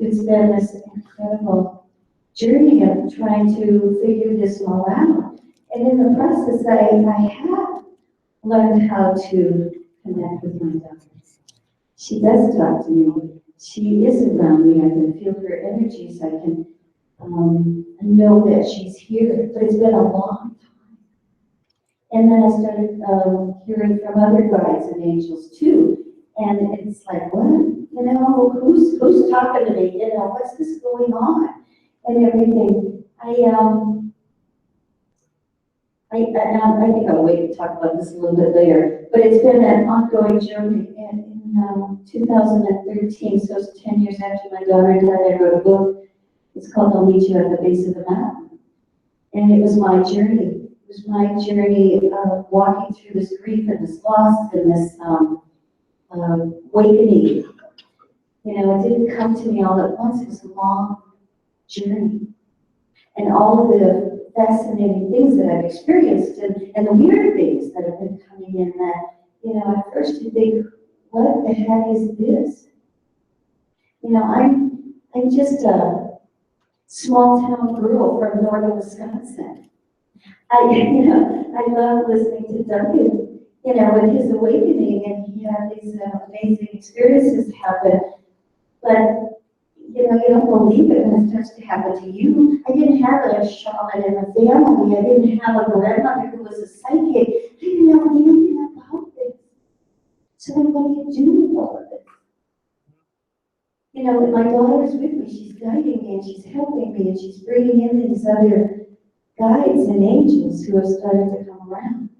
it's been this incredible journey of trying to figure this all out. And in the process, I have learned how to connect with my daughter. She does talk to me. She is around me. I can feel her energies. I can know that she's here. But it's been a long time. And then I started hearing from other guides and angels too. And it's like, what? You know, who's talking to me? You know, what's this going on? And everything. I think I'll wait to talk about this a little bit later. But it's been an ongoing journey. And in 2013, so it's 10 years after my daughter died, I wrote a book. It's called I'll Meet You at the Base of the Mountain. And it was my journey. It was my journey of walking through this grief and this loss and this awakening. You know, it didn't come to me all at once. It was a long journey. And all of the fascinating things that I've experienced and the weird things that have been coming in that, you know, at first you think, what the heck is this? You know, I'm just a small town girl from northern Wisconsin. I love listening to Duncan, you know, with his awakening, and he had these amazing experiences happen. But, you know, you don't believe it when it starts to happen to you. I didn't have a shaman in the family. I didn't have a grandmother who was a psychic. I didn't know anything about this. So then what do you do with all of it? You know, my daughter's with me. She's guiding me and she's helping me and she's bringing in these other guides and angels who have started to come around.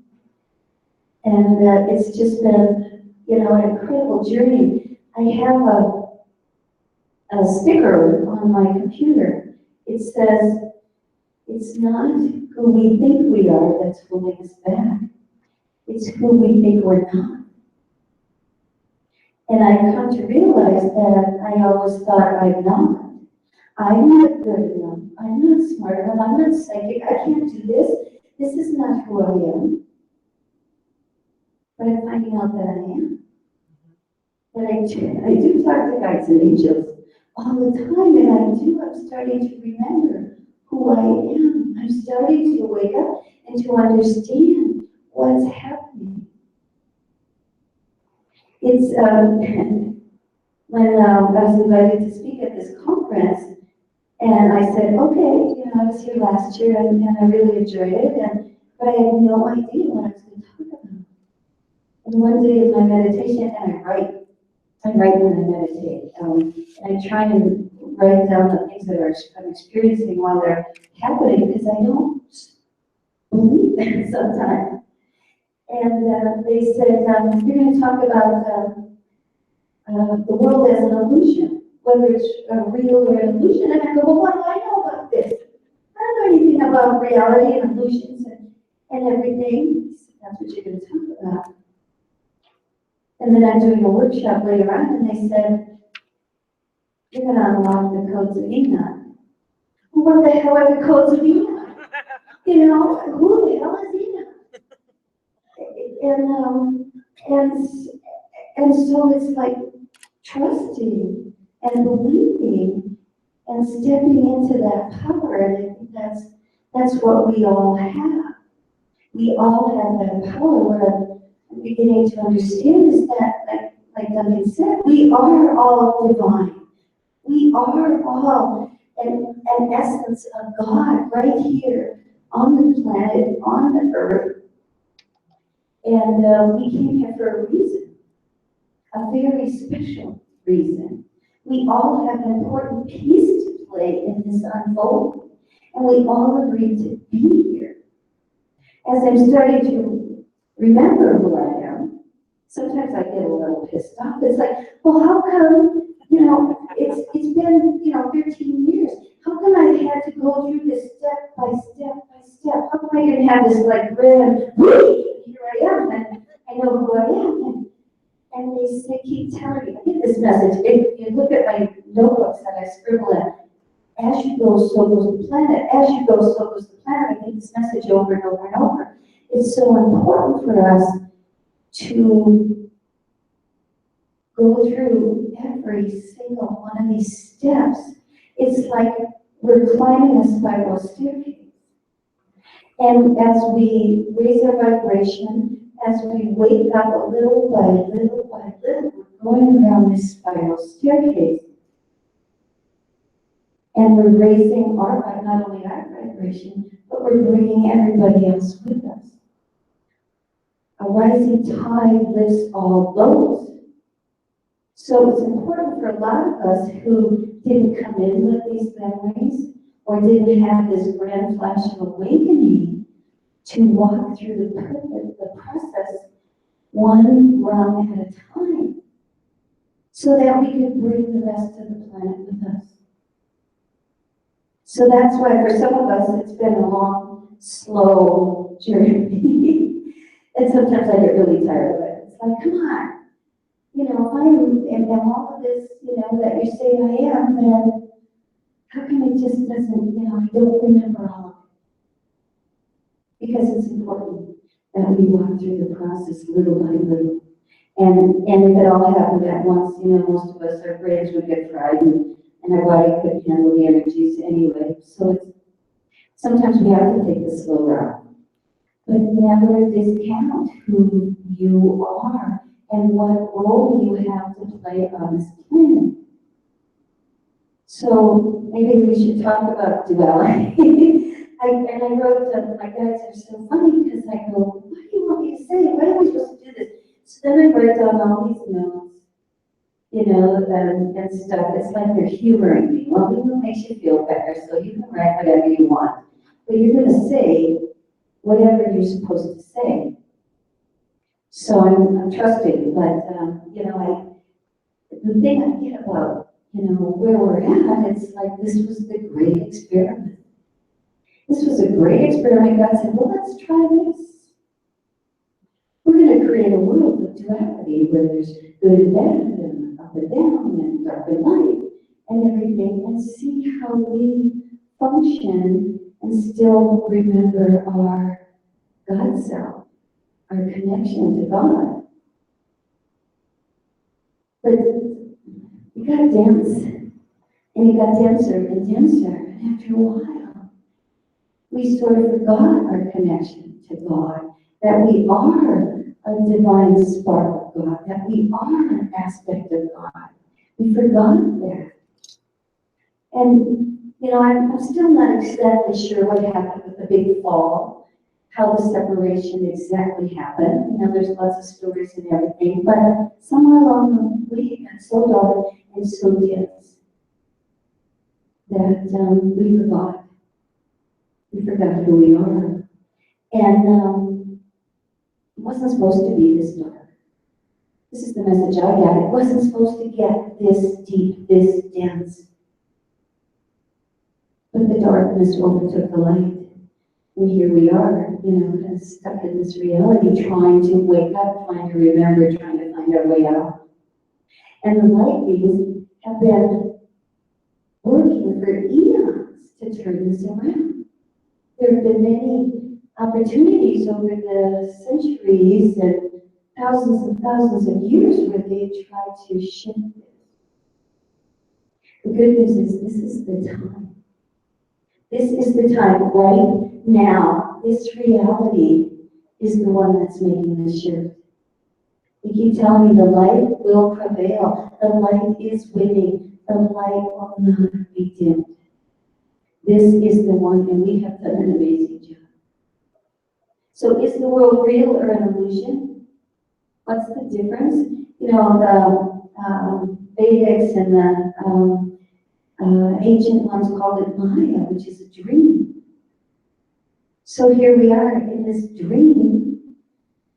And it's just been, you know, an incredible journey. I have a sticker on my computer. It says, it's not who we think we are that's holding us back. It's who we think we're not. And I come to realize that I always thought I'm not. I'm not good enough. I'm not smart enough. I'm not psychic. I can't do this. This is not who I am. But I'm finding out that I am. That I do talk to guides and angels all the time, and I'm starting to remember who I am. I'm starting to wake up and to understand what's happening. It's when I was invited to speak at this conference, and I said, okay, you know, I was here last year and I really enjoyed it, but I had no idea what I was going to talk about. And one day in my meditation, and I write when I meditate, and I try and write down the things that I'm experiencing while they're happening, because I don't believe them sometimes. And they said, you're going to talk about the world as an illusion, whether it's real or an illusion. And I go, well, what do I know about this? I don't know anything about reality and illusions and everything. He said, that's what you're going to talk about. And then I'm doing a workshop later on, and they said, you're going to unlock the codes of Enoch. Well, what the hell are the codes of Enoch? You know, who the hell is Enoch? And so it's like trusting and believing and stepping into that power. And I think that's what we all have. We all have that power. What I'm beginning to understand is that, like Duncan said, we are all divine. We are all an essence of God right here on the planet, on the earth. And we came here for a reason, a very special reason. We all have an important piece to play in this unfolding, and we all agreed to be here. As I'm starting to remember who I am, sometimes I get a little pissed off. It's like, well, how come, it's been, 13 years. How come I've had to go through this step by step by step? How come I didn't have this like grand, here I am, and I know who I am. And they keep telling me, I get this message. If you look at my notebooks that I scribble in, as you go, so goes the planet. As you go, so goes the planet. I get this message over and over and over. It's so important for us to go through every single one of these steps. It's like we're climbing a spiral staircase. And as we raise our vibration, as we wake up a little by little by little, we're going around this spiral staircase. And we're raising not only our vibration, but we're bringing everybody else with us. A rising tide lifts all boats. So it's important for a lot of us who didn't come in with these memories or didn't have this grand flash of awakening to walk through the process one rung at a time so that we could bring the rest of the planet with us. So that's why for some of us it's been a long, slow journey. And sometimes I get really tired of it. It's like, come on. If I am all of this, that you're saying I am, then how come it just doesn't, I don't remember all of it? Because it's important that we walk through the process little by little. And if it all happened at once, most of us, our brains would get fried and our body couldn't handle the energies anyway. So sometimes we have to take the slow route. But never discount who you are and what role you have to play on this planet. So maybe we should talk about duality. I wrote, my guys are so funny because I go, what do you want me to say? Why are we supposed to do this? So then I write down all these notes, and stuff. It's like they're humoring me. Well, it makes you feel better, so you can write whatever you want. But you're going to say whatever you're supposed to say. So I'm trusting, but, the thing I get about, where we're at, it's like this was the great experiment. This was a great experiment. God said, well, let's try this. We're going to create a world of duality where there's good and bad and up and down and dark and light and everything, and see how we function and still remember our God self, our connection to God. But you got to dance, and you got denser and denser, and after a while, we sort of forgot our connection to God, that we are a divine spark of God, that we are an aspect of God. We forgot that. And, I'm still not exactly sure what happened with the big fall, how the separation exactly happened. You know, there's lots of stories and everything, but somewhere along the way, it got so dark and so dense that we forgot. We forgot who we are. And it wasn't supposed to be this dark. This is the message I got. It wasn't supposed to get this deep, this dense. But the darkness overtook the light. And here we are, you know, kind of stuck in this reality, trying to wake up, trying to remember, trying to find our way out. And the light beings have been working for eons to turn this around. There have been many opportunities over the centuries and thousands of years where they've tried to shift it. The good news is this is the time. This is the time right now. This reality is the one that's making the shift. They keep telling me the light will prevail. The light is winning. The light will not be dimmed. This is the one, and we have done an amazing job. So is the world real or an illusion? What's the difference? You know, the Vedics and the ancient ones called it Maya, which is a dream. So here we are in this dream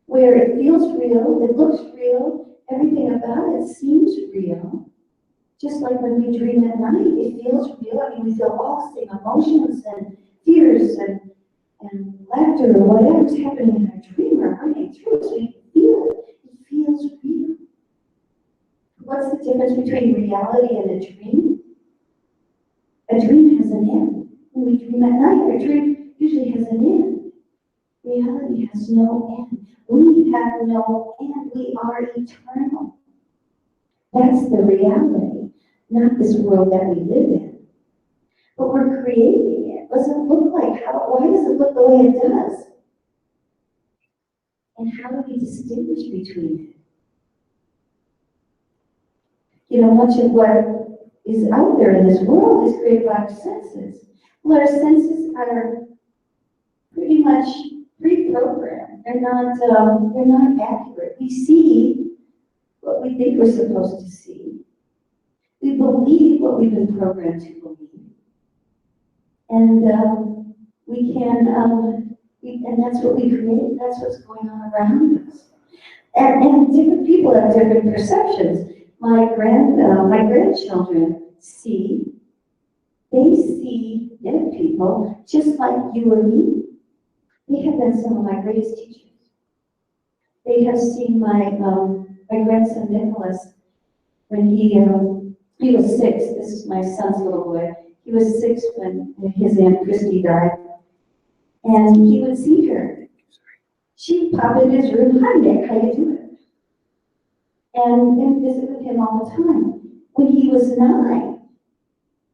where it feels real, it looks real, everything about it seems real. Just like when we dream at night, it feels real. I mean, we feel all the same emotions and fears and laughter or whatever's happening in our dream are running through us. We feel it. It feels real. What's the difference between reality and a dream? A dream has an end. When we dream at night, our dream usually has an end. Reality has no end. We have no end. We are eternal. That's the reality, not this world that we live in. But we're creating it. What does it look like? Why does it look the way it does? And how do we distinguish between it? You know, much of what is out there in this world is created by our senses. Well, our senses are pretty much pre-programmed. They're not accurate. We see what we think we're supposed to see. We believe what we've been programmed to believe. And we can, and that's what we create. That's what's going on around us. And different people have different perceptions. My grandchildren see, they see dead people just like you or me. They have been some of my greatest teachers. They have seen my grandson Nicholas when he was 6. This is my son's little boy. He was 6 when his Aunt Christy died. And he would see her. She'd pop in his room, "Hi Nick, how you doing?" And visit with him all the time. When he was 9,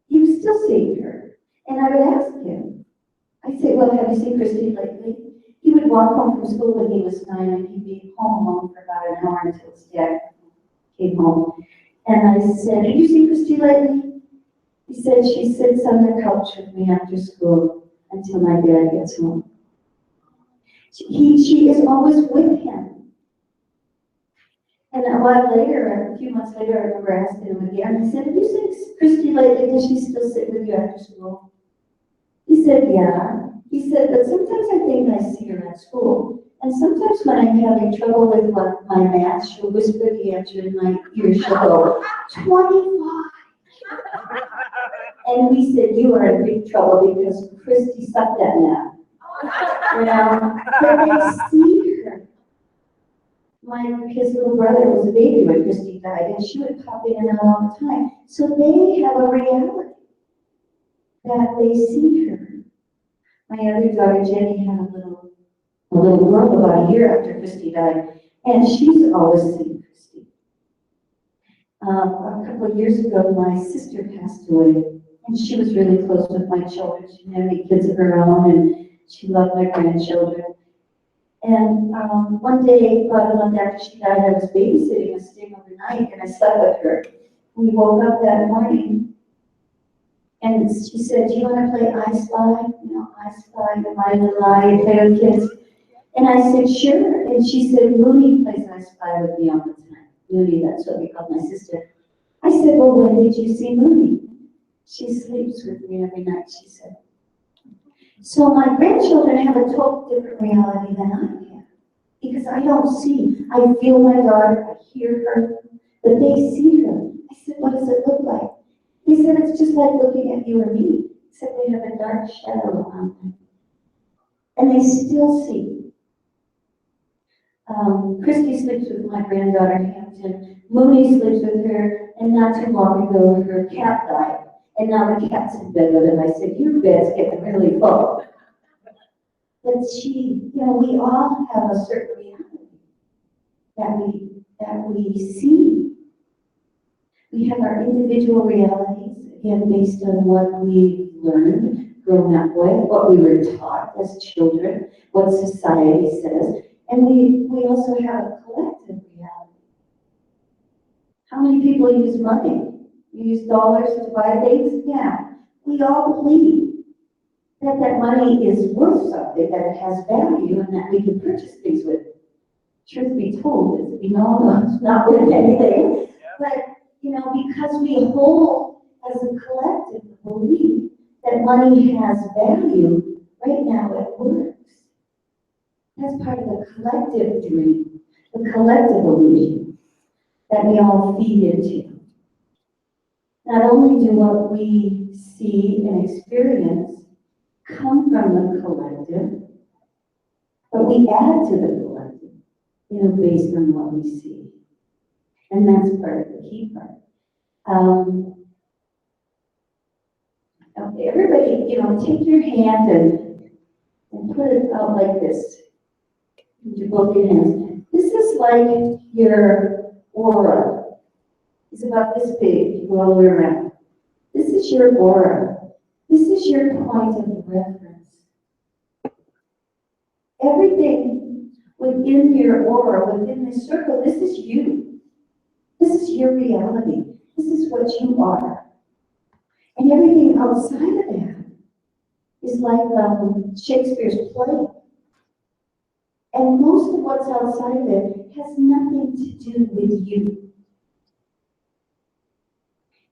he was still seeing her. And I would ask him, I'd say, "Well, have you seen Christy lately?" He would walk home from school when he was 9, and he'd be home alone for about an hour until his dad came home. And I said, "Have you seen Christy lately?" He said, "She sits on the couch with me after school until my dad gets home." She is always with him. And a while later, a few months later, I remember asking him again. I said, "Have you seen Christy lately? Does she still sit with you after school?" He said, "Yeah." He said, "But sometimes I think I see her at school. And sometimes when I'm having trouble with my math, she'll whisper the answer in my ear. She'll go, 25. And we said, "You are in big trouble because Christy sucked at math." You know, but they see her. His little brother was a baby when Christy died, and she would pop in and out all the time. So they have a reality that they see her. My other daughter, Jenny, had a little girl about a year after Christy died, and she's always seen Christy. A couple of years ago, my sister passed away, and she was really close with my children. She didn't have any kids of her own, and she loved my grandchildren. And one day, about a month after she died, I was babysitting and staying overnight, and I slept with her. We woke up that morning, And she said, do you want to play I Spy? You know, I Spy, Lie to Lie, play with kids. And I said, sure. And she said, Mooney plays I Spy with me all the time. Mooney, that's what we called my sister. I said, well, when did you see Mooney? She sleeps with me every night, she said. So my grandchildren have a total different reality than I have. Because I don't see. I feel my daughter, I hear her, but they see her. I said, what does it look like? He said, it's just like looking at you or me, except they have a dark shadow on them. And they still see. Christy sleeps with my granddaughter, Hampton. Mooney sleeps with her, and not too long ago, her cat died. And now the cat's in bed with him. I said, your bed's getting really full. But she, you know, we all have a certain reality that we see. We have our individual realities, again, based on what we've learned, grown up with, what we were taught as children, what society says, and we also have a collective reality. How many people use money? You use dollars to buy things? Yeah. We all believe that that money is worth something, that it has value, and that we can purchase things with it. Truth be told, we know it's not worth anything, but you know, because we hold as a collective belief that money has value, right now it works. That's part of the collective dream, the collective illusion that we all feed into. Not only do what we see and experience come from the collective, but we add to the collective, you know, based on what we see. And that's part of the key part. Okay, everybody, you know, take your hand and put it out like this. Do both your hands. This is like your aura. It's about this big, all the way around. This is your aura. This is your point of reference. Everything within your aura, within this circle, this is you. This is your reality. This is what you are. And everything outside of that is like Shakespeare's play. And most of what's outside of it has nothing to do with you.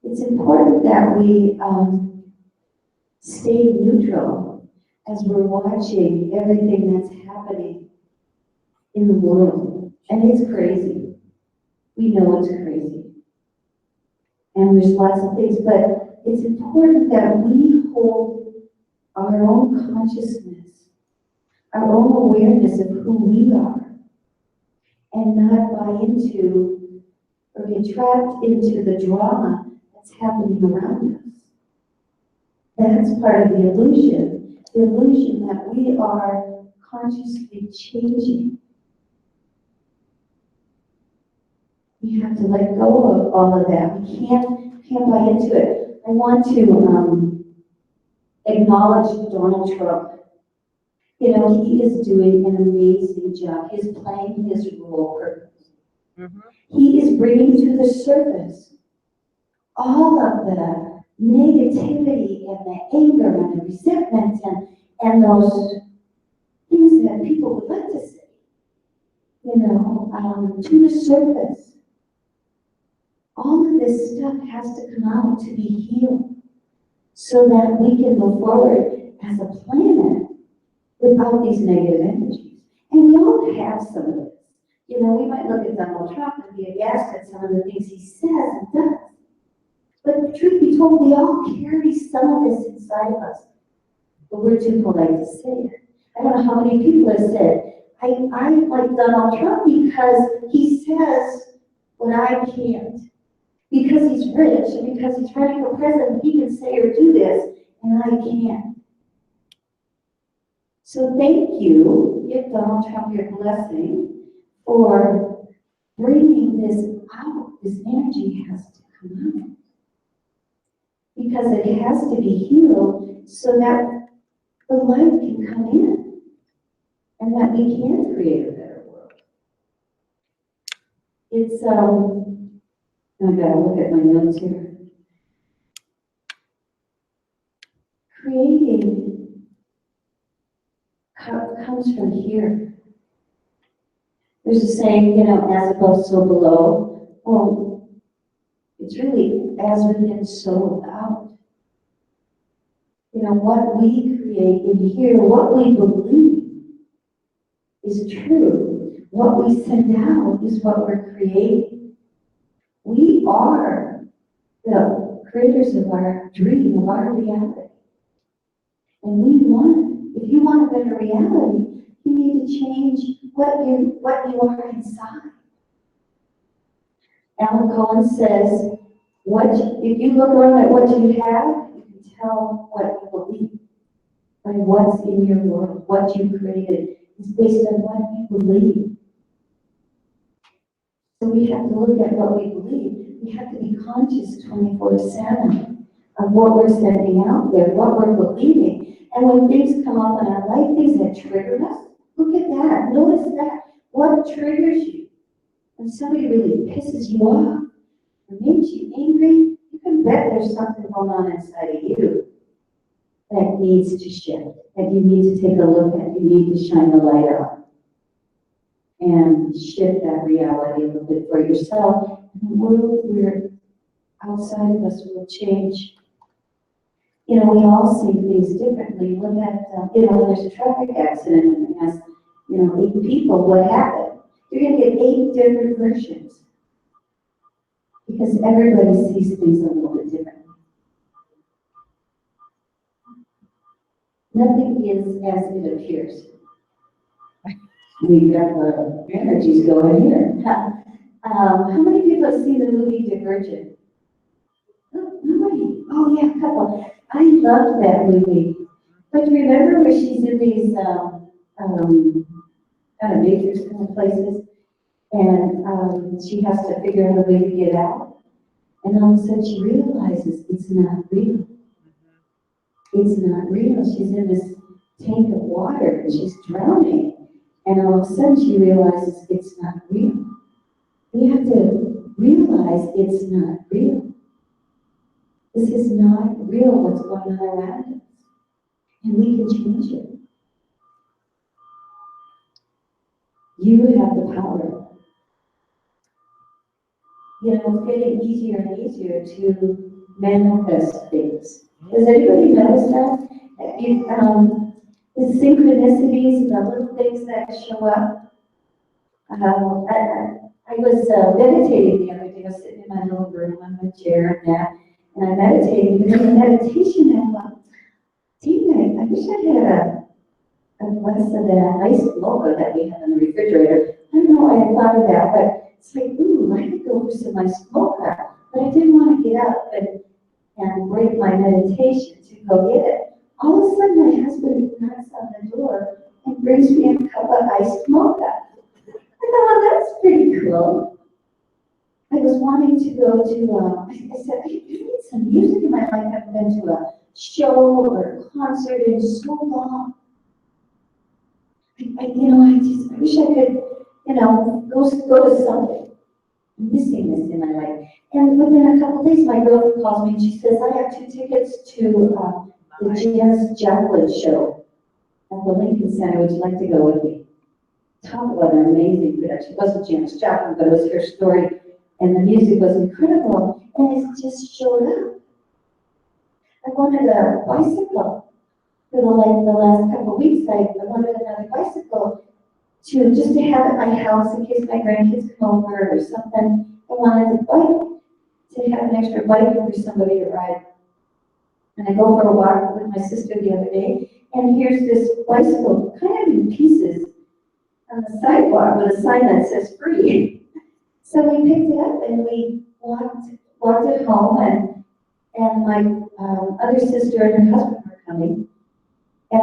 It's important that we stay neutral as we're watching everything that's happening in the world. And it's crazy. We know it's crazy. And there's lots of things, but it's important that we hold our own consciousness, our own awareness of who we are, and not buy into or get trapped into the drama that's happening around us. That's part of the illusion that we are consciously changing. We have to let go of all of that. We can't buy into it. I want to acknowledge Donald Trump. You know, he is doing an amazing job. He's playing his role perfectly. He is bringing to the surface all of the negativity and the anger and the resentment and those things that people would like to say, you know, to the surface. All of this stuff has to come out to be healed so that we can move forward as a planet without these negative energies. And we all have some of this. You know, we might look at Donald Trump and be aghast at some of the things he says and does. But truth be told, we all carry some of this inside of us. But we're too polite to say it. I don't know how many people have said, I like Donald Trump because he says what I can't. Because he's rich and because he's running for president, he can say or do this, and I can't. So thank you, give Donald Trump your blessing for bringing this out. This energy has to come out. Because it has to be healed so that the light can come in and that we can create a better world. It's, I gotta look at my notes here. creating comes from here. There's a saying, as above, so below. Well, it's really as within, so without. What we create in here, what we believe is true. What we send out is what we're creating. We are the creators of our dream, of our reality. And if you want a better reality, you need to change what you are inside. Alan Cohen says, if you look around at what you have, you can tell what you believe. By what's in your world, what you created is based on what you believe. So we have to look at what we believe. We have to be conscious 24/7 of what we're sending out there, what we're believing. And when things come up in our life, things that trigger us, look at that. Notice that. What triggers you? When somebody really pisses you off or makes you angry, you can bet there's something going on inside of you that needs to shift, that you need to take a look at, you need to shine the light on and shift that reality a little bit for yourself. And the world outside of us will change. We all see things differently. When there's a traffic accident and it has, 8 people, what happened? You're going to get 8 different versions because everybody sees things a little bit differently. Nothing is as it appears. We've got the energies going here. How many people have seen the movie Divergent? Oh, nobody. Oh yeah, a couple. I love that movie. But remember where she's in these kind of matrix kind of places, and she has to figure out a way to get out, and all of a sudden she realizes it's not real. It's not real. She's in this tank of water and she's drowning. And all of a sudden she realizes it's not real. We have to realize it's not real. This is not real, what's going on around us. And we can change it. You have the power. It's getting easier and easier to manifest things. Does anybody notice that? The synchronicities, the little things that show up. I was meditating the other day. I was sitting in my little room on my chair and I meditated. But in the meditation, I thought, gee, I wish I had a glass of that iced mocha that we have in the refrigerator. I don't know why I thought of that, but it's like, ooh, I could go for some iced mocha. But I didn't want to get up and break my meditation to go get it. All of a sudden, my husband knocks on the door and brings me a cup of iced mocha. I thought, well, that's pretty cool. I was wanting to go to, I said, I need some music in my life. I haven't been to a show or a concert in so long. I wish I could, go to something. I'm missing this in my life. And within a couple of days, my girlfriend calls me and she says, I have 2 tickets to the Janis Joplin show at the Lincoln Center. Would you like to go with me? Talk about an amazing production. It wasn't Janis Joplin, but it was her story. And the music was incredible. And it just showed up. I wanted a bicycle. For the last couple of weeks, I wanted another bicycle just to have at my house in case my grandkids come over or something. I wanted a bike, to have an extra bike for somebody to ride. And I go for a walk with my sister the other day, and here's this bicycle, kind of in pieces, on the sidewalk with a sign that says free. So we picked it up and we walked it home, and my other sister and her husband were coming. And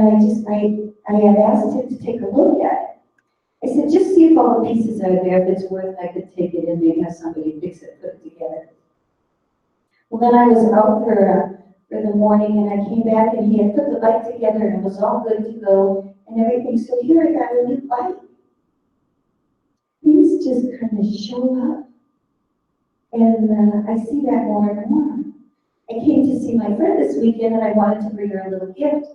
I had asked him to take a look at it. I said, just see if all the pieces are there. If it's worth, I could take it and maybe have somebody fix it, put it together. Well, then I was out for the morning and I came back and he had put the bike together and it was all good to go and everything. So here I got a new bike. Things just kind of show up. And I see that more and more. I came to see my friend this weekend and I wanted to bring her a little gift.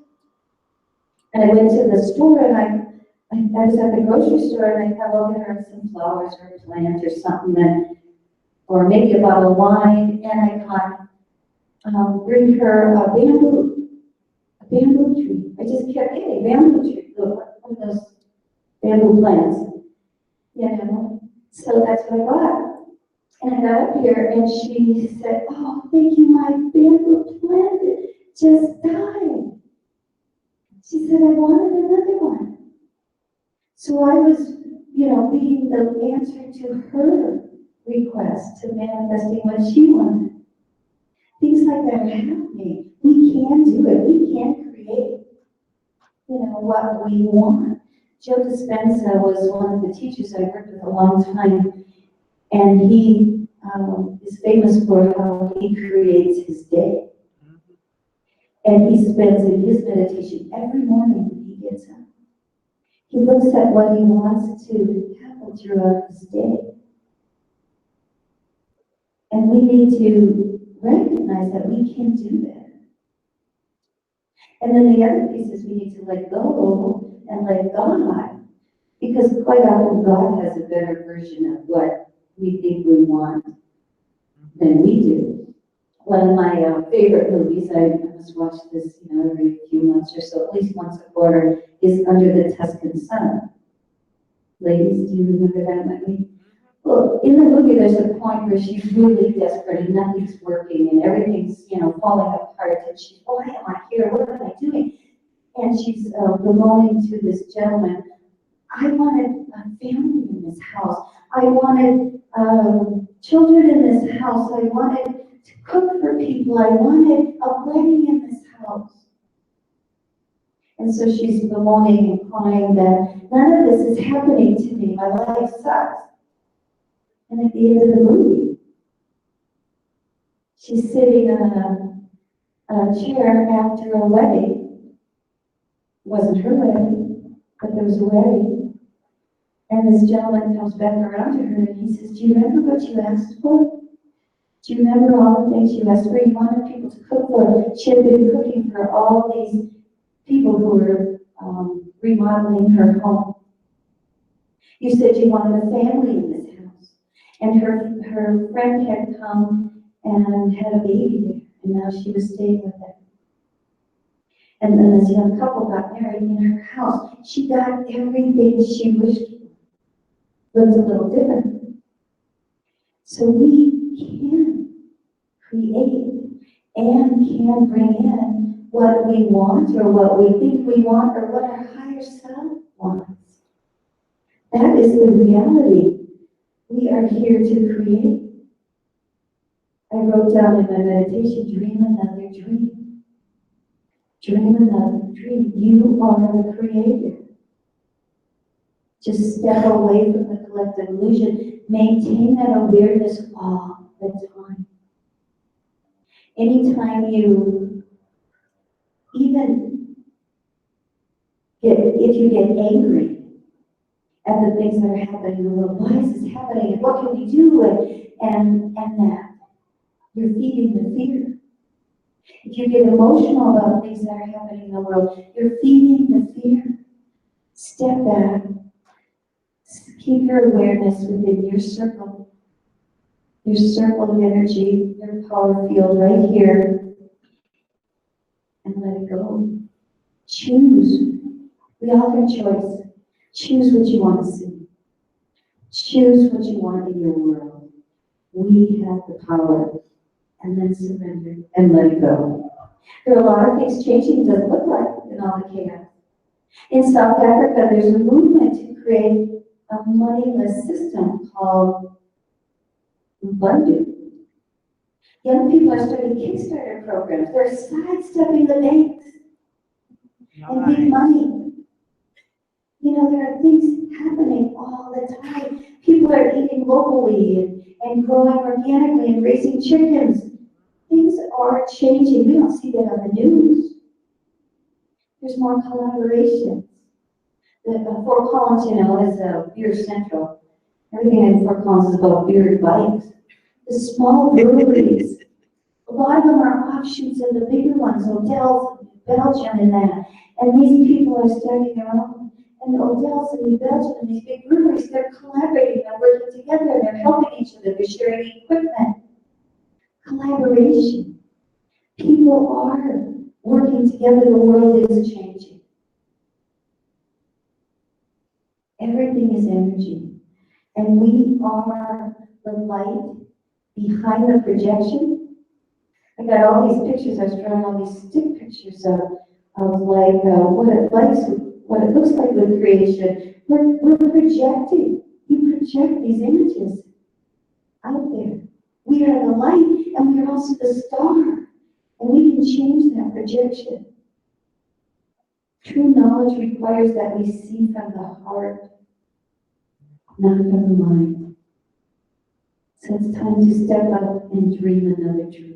And I went to the store and I was at the grocery store and I thought, well, get her some flowers or a plant or something that, or maybe a bottle of wine. And I thought, bring her a bamboo tree. I just kept getting bamboo tree, one of those bamboo plants, you know. So that's what I bought. And I got up here and she said, oh, thank you, my bamboo plant just died. She said, I wanted another one. So I was, you know, being the answer to her request, to manifesting what she wanted. Things like that are happening. We can do it. We can create, you know, what we want. Joe Dispenza was one of the teachers I worked with a long time, and he is famous for how he creates his day. And he spends in his meditation every morning when he gets up. He looks at what he wants to happen throughout his day. And we need to recognize that we can do that. And then the other piece is we need to let go and let God. Because quite often God has a better version of what we think we want than we do. One of my favorite movies, I must watch this, you know, every few months or so, at least once a quarter, is Under the Tuscan Sun. Ladies, do you remember that movie? Well, in the movie, there's a point where she's really desperate and nothing's working and everything's, you know, falling apart. And she's, why am I here? What am I doing? And she's bemoaning to this gentleman, I wanted a family in this house. I wanted children in this house. I wanted to cook for people. I wanted a wedding in this house. And so she's bemoaning and crying that none of this is happening to me. My life sucks. And at the end of the movie, she's sitting on a chair after a wedding. It wasn't her wedding, but there was a wedding. And this gentleman comes back around to her and he says, do you remember what you asked for? Do you remember all the things you asked for? You wanted people to cook for. She had been cooking for all these people who were remodeling her home. You said you wanted a family in this house. And her friend had come and had a baby there, and now she was staying with them. And then this young couple got married in her house. She got everything she wished for. Looked a little different. So we can create and can bring in what we want or what we think we want or what our higher self wants. That is the reality. We are here to create. I wrote down in my meditation, dream another dream. Dream another dream. You are the creator. Just step away from the collective illusion. Maintain that awareness all the time. Anytime you even if you get angry at the things that are happening in the world, why is this happening? And what can we do? And that you're feeding the fear. If you get emotional about things that are happening in the world, you're feeding the fear. Step back. Keep your awareness within your circle of energy, your power field right here, and let it go. Choose. We all have choice. Choose what you want to see. Choose what you want in your world. We have the power. And then surrender and let it go. There are a lot of things changing. It doesn't look like in all the chaos. In South Africa, there's a movement to create a moneyless system called Ubuntu. Young people are starting Kickstarter programs. They're sidestepping the banks and big money. You know, there are things happening all the time. People are eating locally and growing organically and raising chickens. Things are changing. We don't see that on the news. There's more collaborations. The Fort Collins, you know, is beer central. Everything in Fort Collins is about beer and bikes. The small breweries, a lot of them are offshoots of the bigger ones, hotels in Belgium and that. And these people are starting their own. And the hotels in Belgium and these big breweries, they're collaborating, they're working together, they're helping each other, they're sharing equipment. Collaboration. People are working together, the world is changing. Everything is energy. And we are the light behind the projection. I got all these pictures, I was drawing all these stick pictures of like what it looks like with creation. We're projecting. We project these images out there. We are the light, and we are also the star. And we can change that projection. True knowledge requires that we see from the heart, not from the mind. So it's time to step up and dream another dream.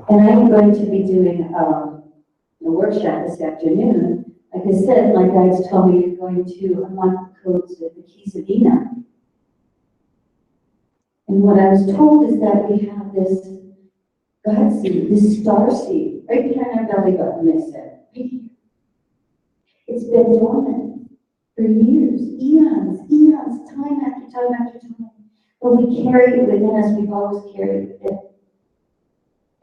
And I'm going to be doing a workshop this afternoon. Like I said, my guides told me you're going to unlock the codes of the keys of Enoch. And what I was told is that we have this God seed, this star seed, right behind our belly button, they said. Right here. It's been dormant for years, eons, time after time after time. But we carry it within us, we've always carried it.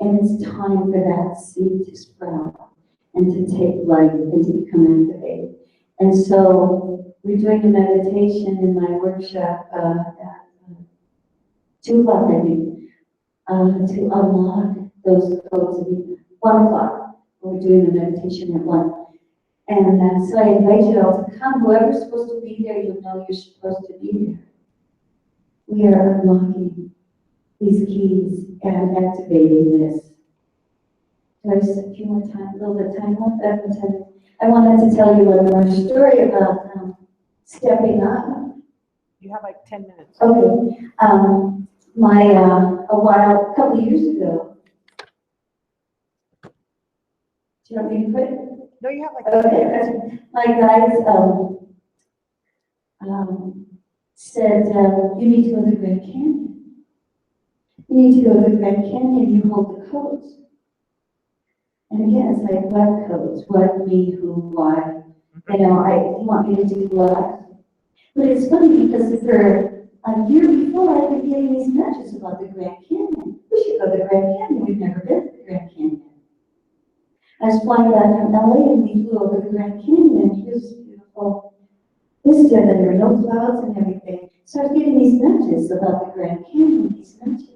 And it's time for that seed to sprout and to take life and to become activated. And so we're doing a meditation in my workshop at 2 o'clock, I think, to unlock those codes of Enoch. 1 o'clock, we're doing the meditation at 1. And so I invite you all to come. Whoever's supposed to be there, you'll know you're supposed to be there. We are unlocking these keys and activating this. There's a few more time, a little bit of time left. I wanted to tell you one more story about stepping up. You have like 10 minutes. Okay. A couple of years ago. Do you want me to put it? No, you have like 10 minutes. Okay. My guys said, you need to go to the Grand Canyon. You need to go to the Grand Canyon, you hold the codes. And again, it's like, what codes? What, me, who, why? You want me to do what? But it's funny because for a year before, I've been getting these messages about the Grand Canyon. We should go to the Grand Canyon. We've never been to the Grand Canyon. I was flying back from LA and we flew over the Grand Canyon, and here's this beautiful vista, and there were no clouds and everything. So I was getting these messages about the Grand Canyon, these messages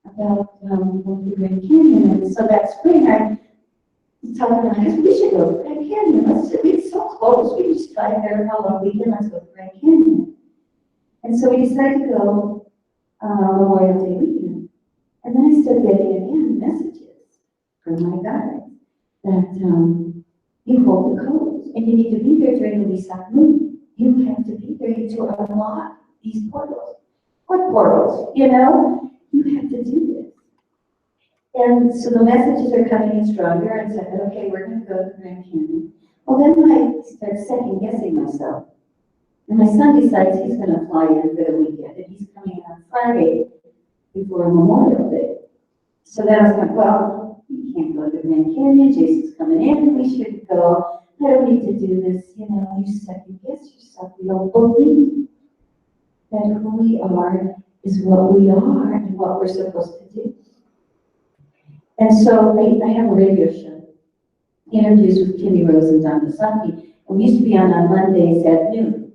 about the Grand Canyon. And so that spring, I was talking to my husband, we should go to the Grand Canyon. It's so close. We can just drive there for a long weekend. Let's go to the Grand Canyon. And so we decided to go Memorial Day weekend. And then I started getting again messages from my guide that you hold the codes and you need to be there during the Wesak moon. You have to be there to unlock these portals. What portals? You have to do this. And so the messages are coming in stronger, and said, okay, we're going to go to the Grand Canyon. Well, then I start second guessing myself. And my son decides he's going to fly in for the weekend, and he's coming in on Friday before Memorial Day. So then I was like, well, you can't go to the Grand Canyon. Jason's coming in. We should go. I don't need to do this. You second guess yourself. You don't believe that who we are is what we are and what we're supposed to do. And so I have a radio show, interviews with Kimmy Rose and Donna Visocky, and we used to be on Mondays at noon.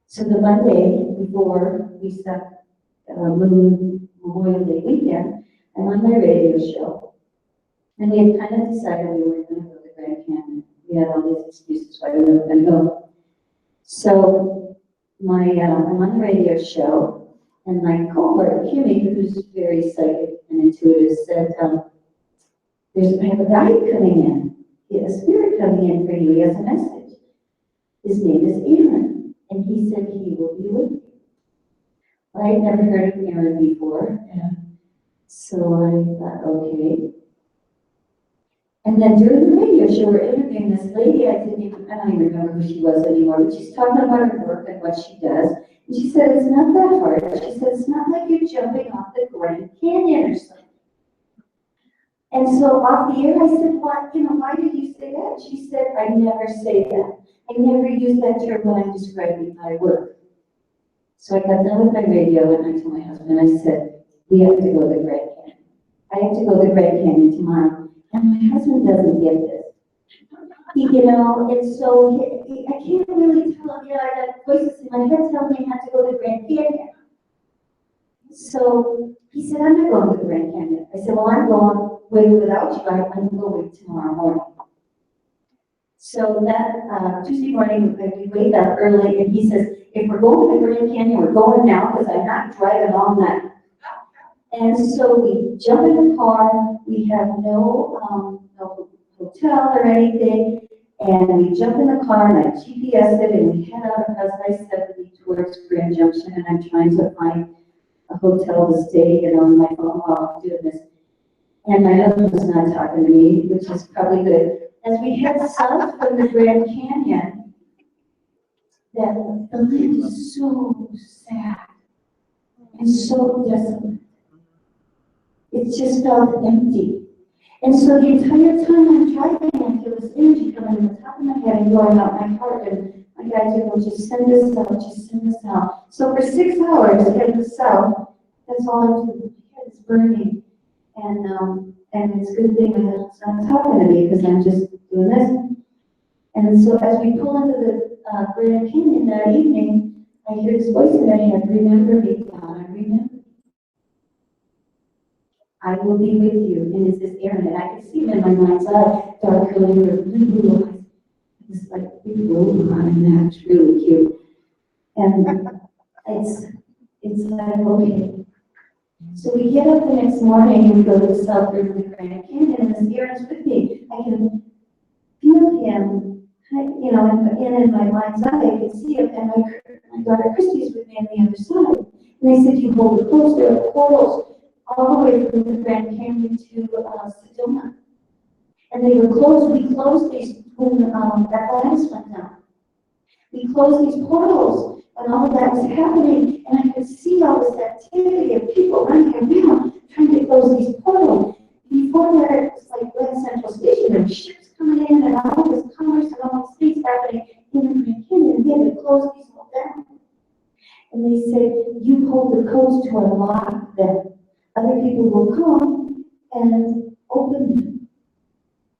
So the Monday before we set Moon Memorial Day weekend, I'm on my radio show. And we had kind of decided we were going to go to the Grand Canyon. We had all these excuses why we were going to go. So I'm on the radio show, and my cohort, Kimmy, who's very psychic and intuitive, said, I have a guide coming in. He has a spirit coming in for you. He has a message. His name is Aaron, and he said he will be with you. I had never heard of Aaron before, and so I thought, okay. And then during the radio show, we're interviewing this lady. I don't even remember who she was anymore, but she's talking about her work and what she does. And she said, it's not that hard. She said, it's not like you're jumping off the Grand Canyon or something. And so off the air, I said, "What? Why did you say that?" She said, "I never say that. I never use that term when I'm describing my work." So I got done with my radio and I told my husband, I said, "We have to go to the Grand Canyon. I have to go to the Grand Canyon tomorrow." And my husband doesn't get this. And so I can't really tell him, I got voices in my head telling me I have to go to the Grand Canyon. So he said, "I'm not going to the Grand Canyon." I said, "Well, I'm going without you. I'm going tomorrow morning." So that Tuesday morning, we wake up early and he says, "If we're going to the Grand Canyon, we're going now because I'm not driving all night." And so we jump in the car. We have no hotel or anything. And we jump in the car and I GPS it and we head out across I-70 towards Grand Junction. And I'm trying to find a hotel to stay on my phone while I'm doing this. And my husband's not talking to me, which is probably good. As we head south from the Grand Canyon, that the land is so sad and so desolate. It just felt empty. And so the entire time I'm driving, I feel this energy coming in the top of my head and going out my heart. And my guy said, "Well, just send this out, just send this out." So for 6 hours heading south, that's all I'm doing. My head is burning. And it's a good thing my husband's not talking to me because I'm just doing this. And so as we pull into the Grand Canyon that evening, I hear this voice in my head, "Remember me, Donna, remember. I will be with you." And it's this Aaron, and I can see him in my mind's eye, dark curly hair, blue eyes. It's like big blue eye, and that's really cute. And it's like, okay. So we get up the next morning and we go to the south rim of the Grand Canyon, and this Aaron's with me. I can feel him, in my mind's eye, I can see him, and my daughter Christy's with me on the other side. And they said, "You hold it close, there are portals all the way from the Grand Canyon to Sedona." And they were closed. We closed these when Atlantis went down. We closed these portals, and all of that was happening, and I could see all this activity of people running around trying to close these portals. Before that, it was like Grand Central Station, there were ships coming in, and all this commerce and all these things happening in the Grand Canyon, and they had to close these all down. And they said, "You hold the codes to unlock them. Other people will come and open them.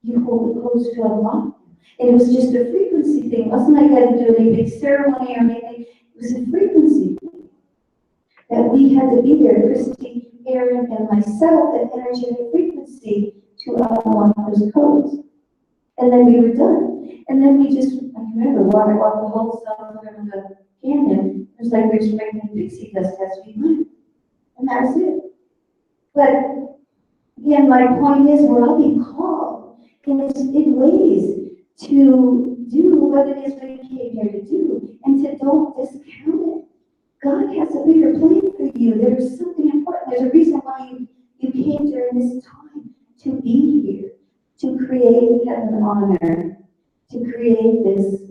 You hold the codes to unlock them." And it was just a frequency thing. It wasn't like I had to do any big ceremony or anything. It was a frequency thing. That we had to be there, Christy, Aaron, and myself, an energetic frequency to unlock those codes. And then we were done. And then we just, I remember, walked the whole south rim of the canyon. It was like we were sprinkling pixie dust as we went. And that's it. But again, my point is, we're all being called in ways to do what it is we came here to do, and to don't discount it. God has a bigger plan for you. There's something important. There's a reason why you came during this time to be here, to create heaven on earth, to create this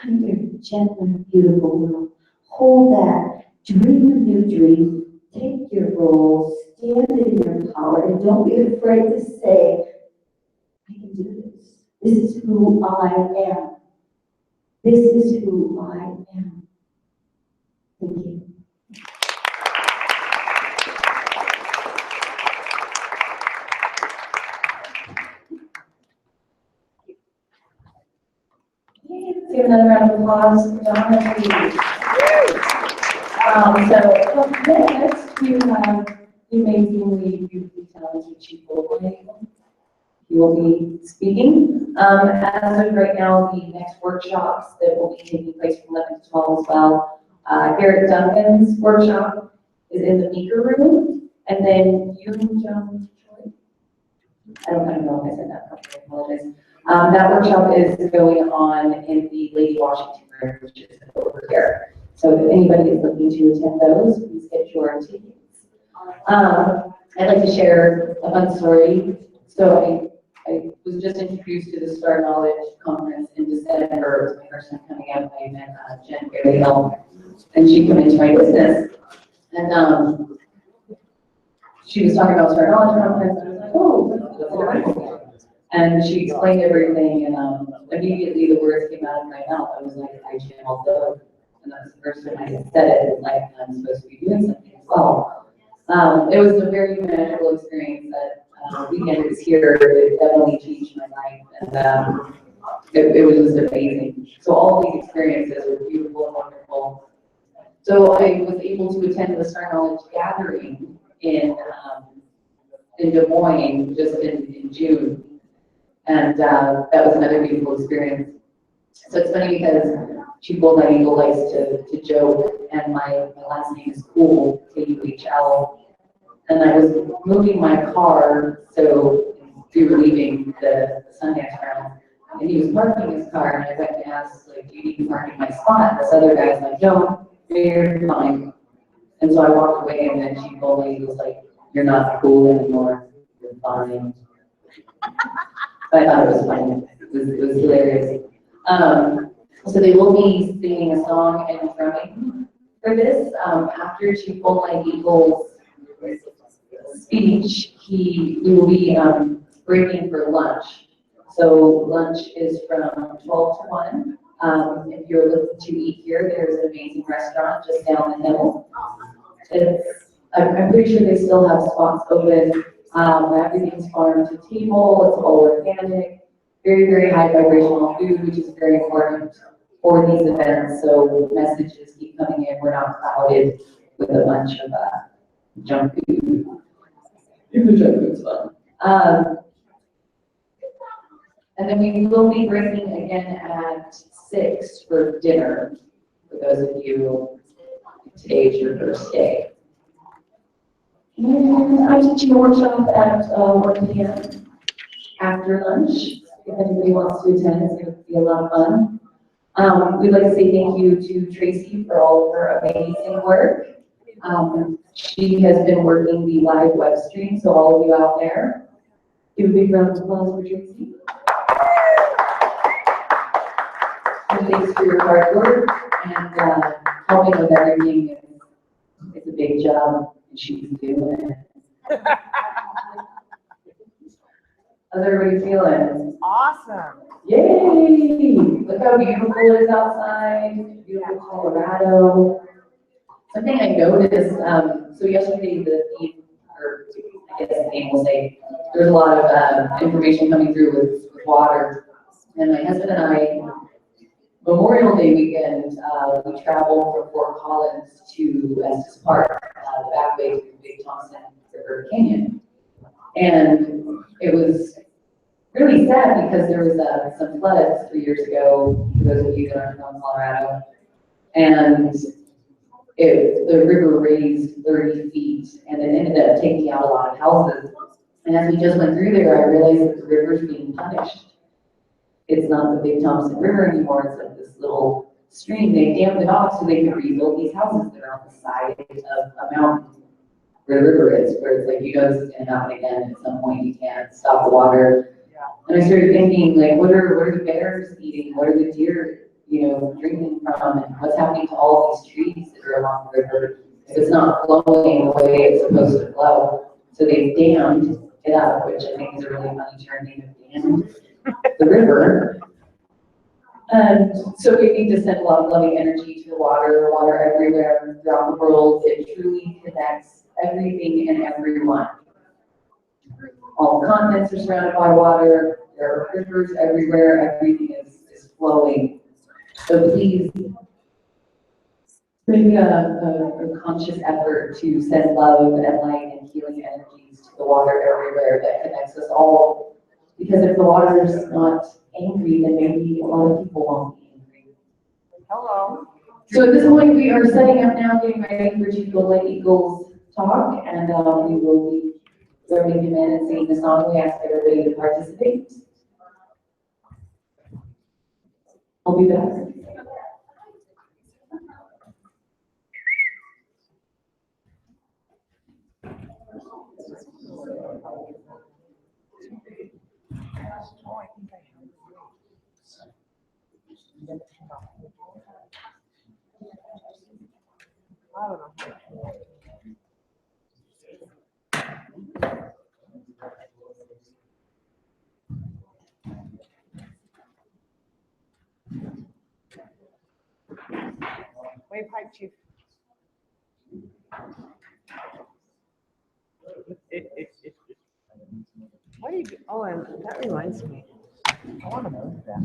kind of gentle, beautiful world. Hold that. Dream a new dream. Take your role. Stand in your power. And don't be afraid to say, "I can do this. This is who I am. This is who I am." Thank you. Let's give another round of applause for Donna, please. Next we have the amazingly beautifully talented Chief Locally. He will be speaking. As of right now, the next workshops that will be taking place from 11 to 12 as well. Garrett Duncan's workshop is in the Meeker room, and then I don't know if I said that properly, I apologize. That workshop is going on in the Lady Washington room, which is over here. So if anybody is looking to attend those, please get your tickets. I'd like to share a fun story. So I was just introduced to the Star Knowledge Conference in December. It was my first time coming out. I met Jen Gabrielle, and she came into my business. And she was talking about Star Knowledge Conference, and I was like, "Oh, And she explained everything, and immediately the words came out of my mouth. I was like, I channeled those. And that was the first time I had said it, like I'm supposed to be doing something as well. It was a very magical experience that weekend was here. It definitely changed my life, and it was just amazing. So all these experiences were beautiful and wonderful. So I was able to attend the Star Knowledge Gathering in Des Moines just in June. And that was another beautiful experience. So it's funny because Chief Gold Night Eagle likes to joke, and my last name is Cool, K-U-H-L. And I was moving my car, so we were leaving the Sundance ground, and he was parking his car, and I went and asked, like, do you need to park in my spot? And this other guy's like, no, you're fine. And so I walked away, and then Chief Gold Night Eagle was like, you're not cool anymore, you're fine. I thought it was funny. It was hilarious. So they will be singing a song and drumming for this. After Chief Gold Night Eagle's speech, we will be breaking for lunch. So lunch is from 12 to 1. If you're looking to eat here, there's an amazing restaurant just down the hill. I'm pretty sure they still have spots open. Everything's farm to table, it's all organic, very, very high vibrational food, which is very important for these events. So messages keep coming in, we're not clouded with a bunch of junk food. The junk food's fun. And then we will be breaking again at 6 for dinner, for those of you, today's your first day. And I'm teaching a workshop at 1 p.m. after lunch. If anybody wants to attend, it's going to be a lot of fun. We'd like to say thank you to Tracy for all of her amazing work. She has been working the live web stream, so all of you out there, give a big round of applause for Tracy. And thanks for your hard work and helping with everything. It's a big job. She's doing it. How's everybody feeling? Awesome. Yay! Look how beautiful it is outside. Beautiful Colorado. Something I noticed, so yesterday the theme, or I guess the theme will say, there's a lot of information coming through with water. And my husband and I, Memorial Day weekend, we traveled from Fort Collins to Estes Park, the back way to the Big Thompson River Canyon. And it was really sad because there was some floods 3 years ago, for those of you that aren't from Colorado. And the river raised 30 feet, and it ended up taking out a lot of houses. And as we just went through there, I realized that the river's being punished. It's not the Big Thompson River anymore, it's like this little stream. They dammed it off so they could rebuild these houses that are on the side of a mountain where the river is, where it's like, you know, this is gonna happen again at some point, you can't stop the water. And I started thinking, like, what are the bears eating? What are the deer, you know, drinking from? And what's happening to all these trees that are along the river if it's not flowing the way it's supposed to flow? So they dammed it up, which I think is a really funny term, they dammed the river. And so we need to send a lot of loving energy to the water everywhere throughout the world. It truly connects everything and everyone. All the continents are surrounded by water. There are rivers everywhere. Everything is flowing. So please make a conscious effort to send love and light and healing energies to the water everywhere that connects us all. Because if the water is not angry, then maybe a lot of people won't be angry. Hello. So at this point, we are setting up now, getting ready for Chief Gold Night Eagle's talk, and we will be throwing him in and singing the song. We ask everybody to participate. I'll be back. I don't know. Wave high, chief. What do you do? Oh, and that reminds me. I want to move that.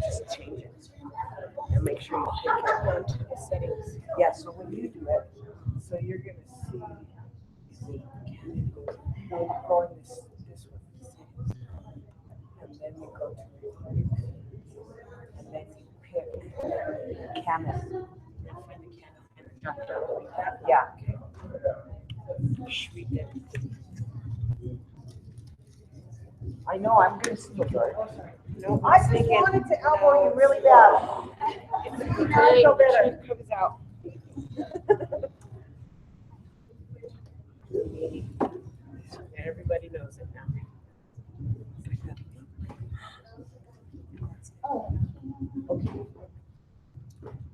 Just change it. And make sure you take it into the settings. Yeah, so when you do it, so you're going to see, now you go in this one, settings. And then you go to recordings. And then you pick camera. And find the camera and drop it down like that. Yeah. Okay. Sweet. I know, I'm going to see it. No, I just wanted to elbow you really bad. I feel better. It comes out. Everybody knows it now. Oh, okay.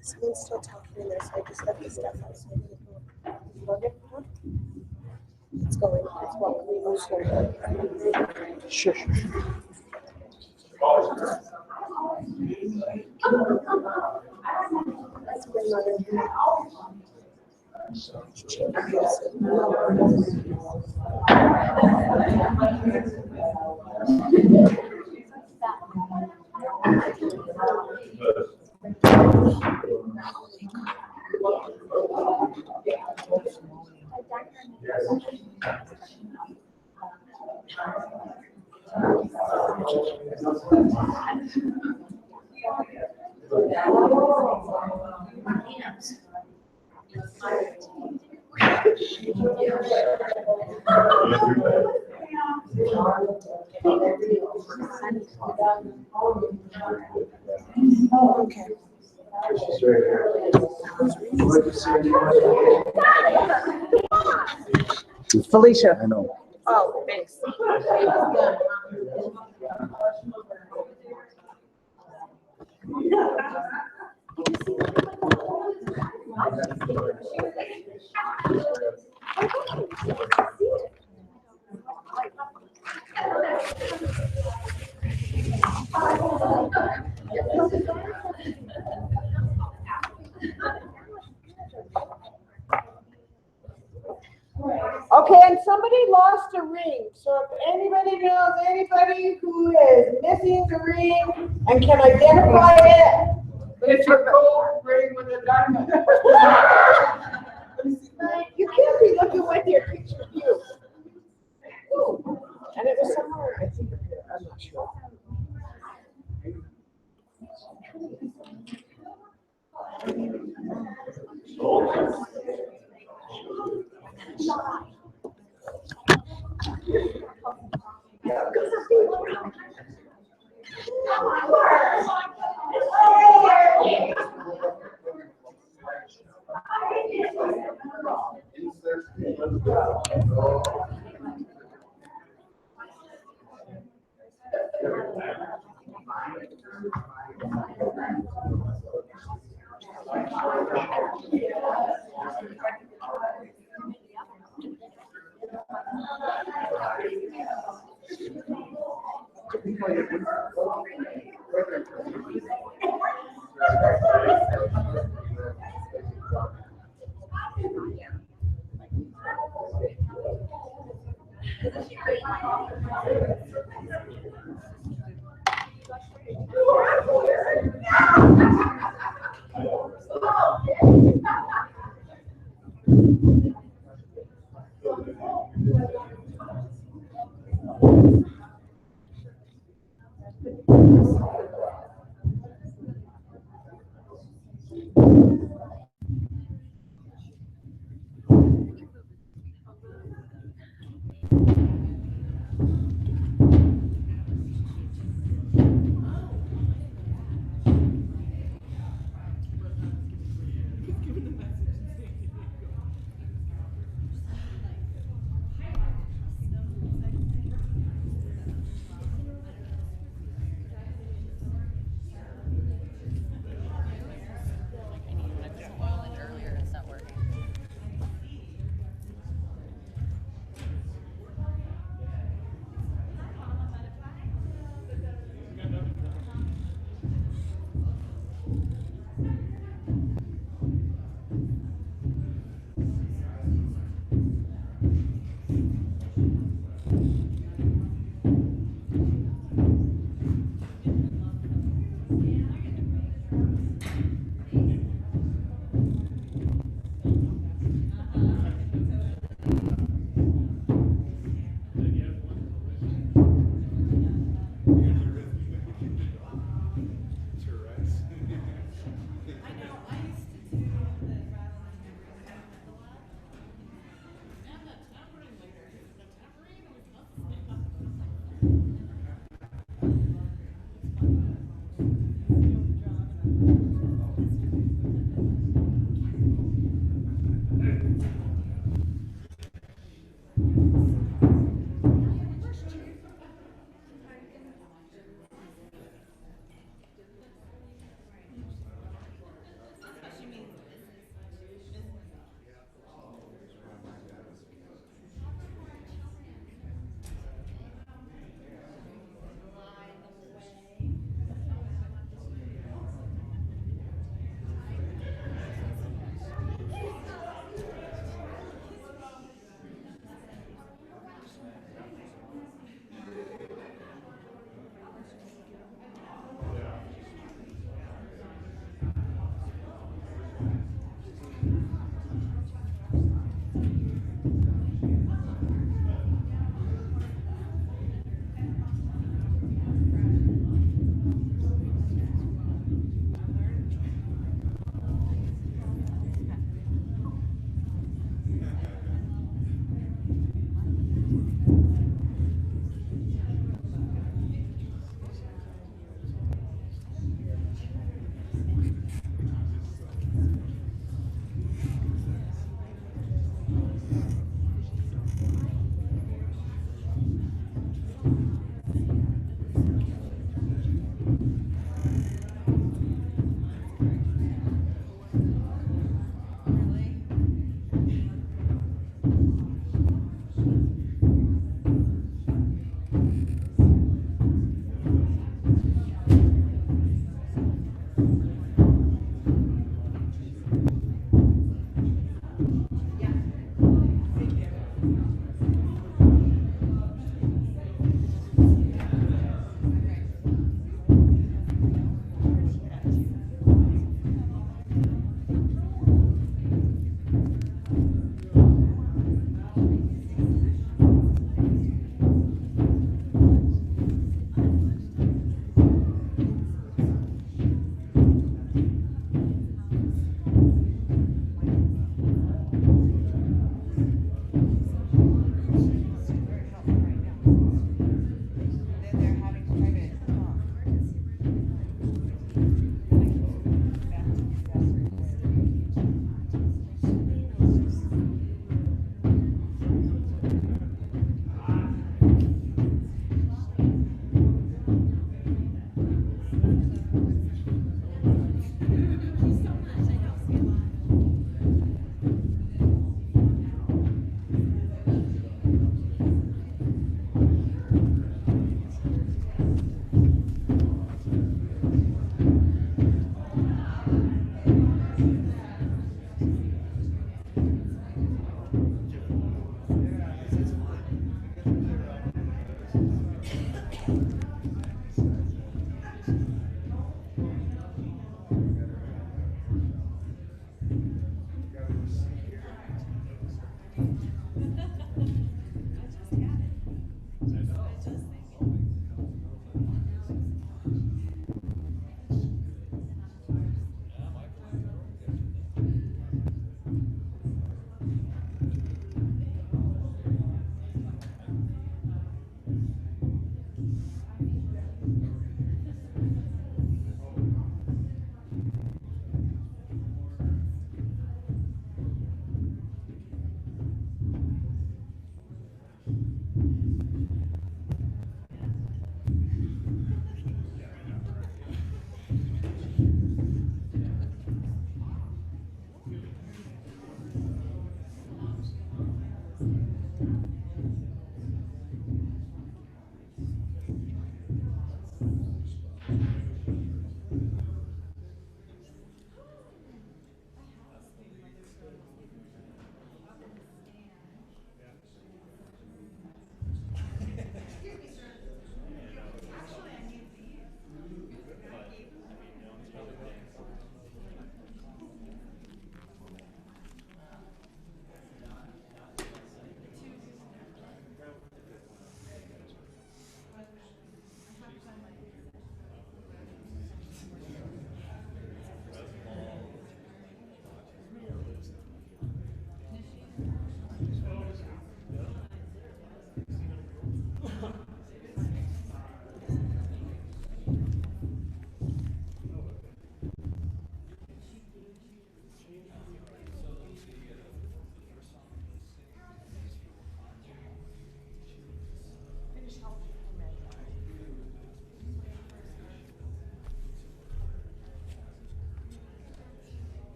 Someone's still talking in there, so I just left the stuff outside of the door. Okay. It's going. It's welcome. We move slowly. Sure. That's my mother. Okay. Felicia. I know. Oh, thanks. Okay, and somebody lost a ring. So if anybody knows anybody who is missing the ring and can identify it, it's a gold ring with a diamond. You can't be looking with your picture of you. Ooh. And it was somewhere, I think, I'm not sure.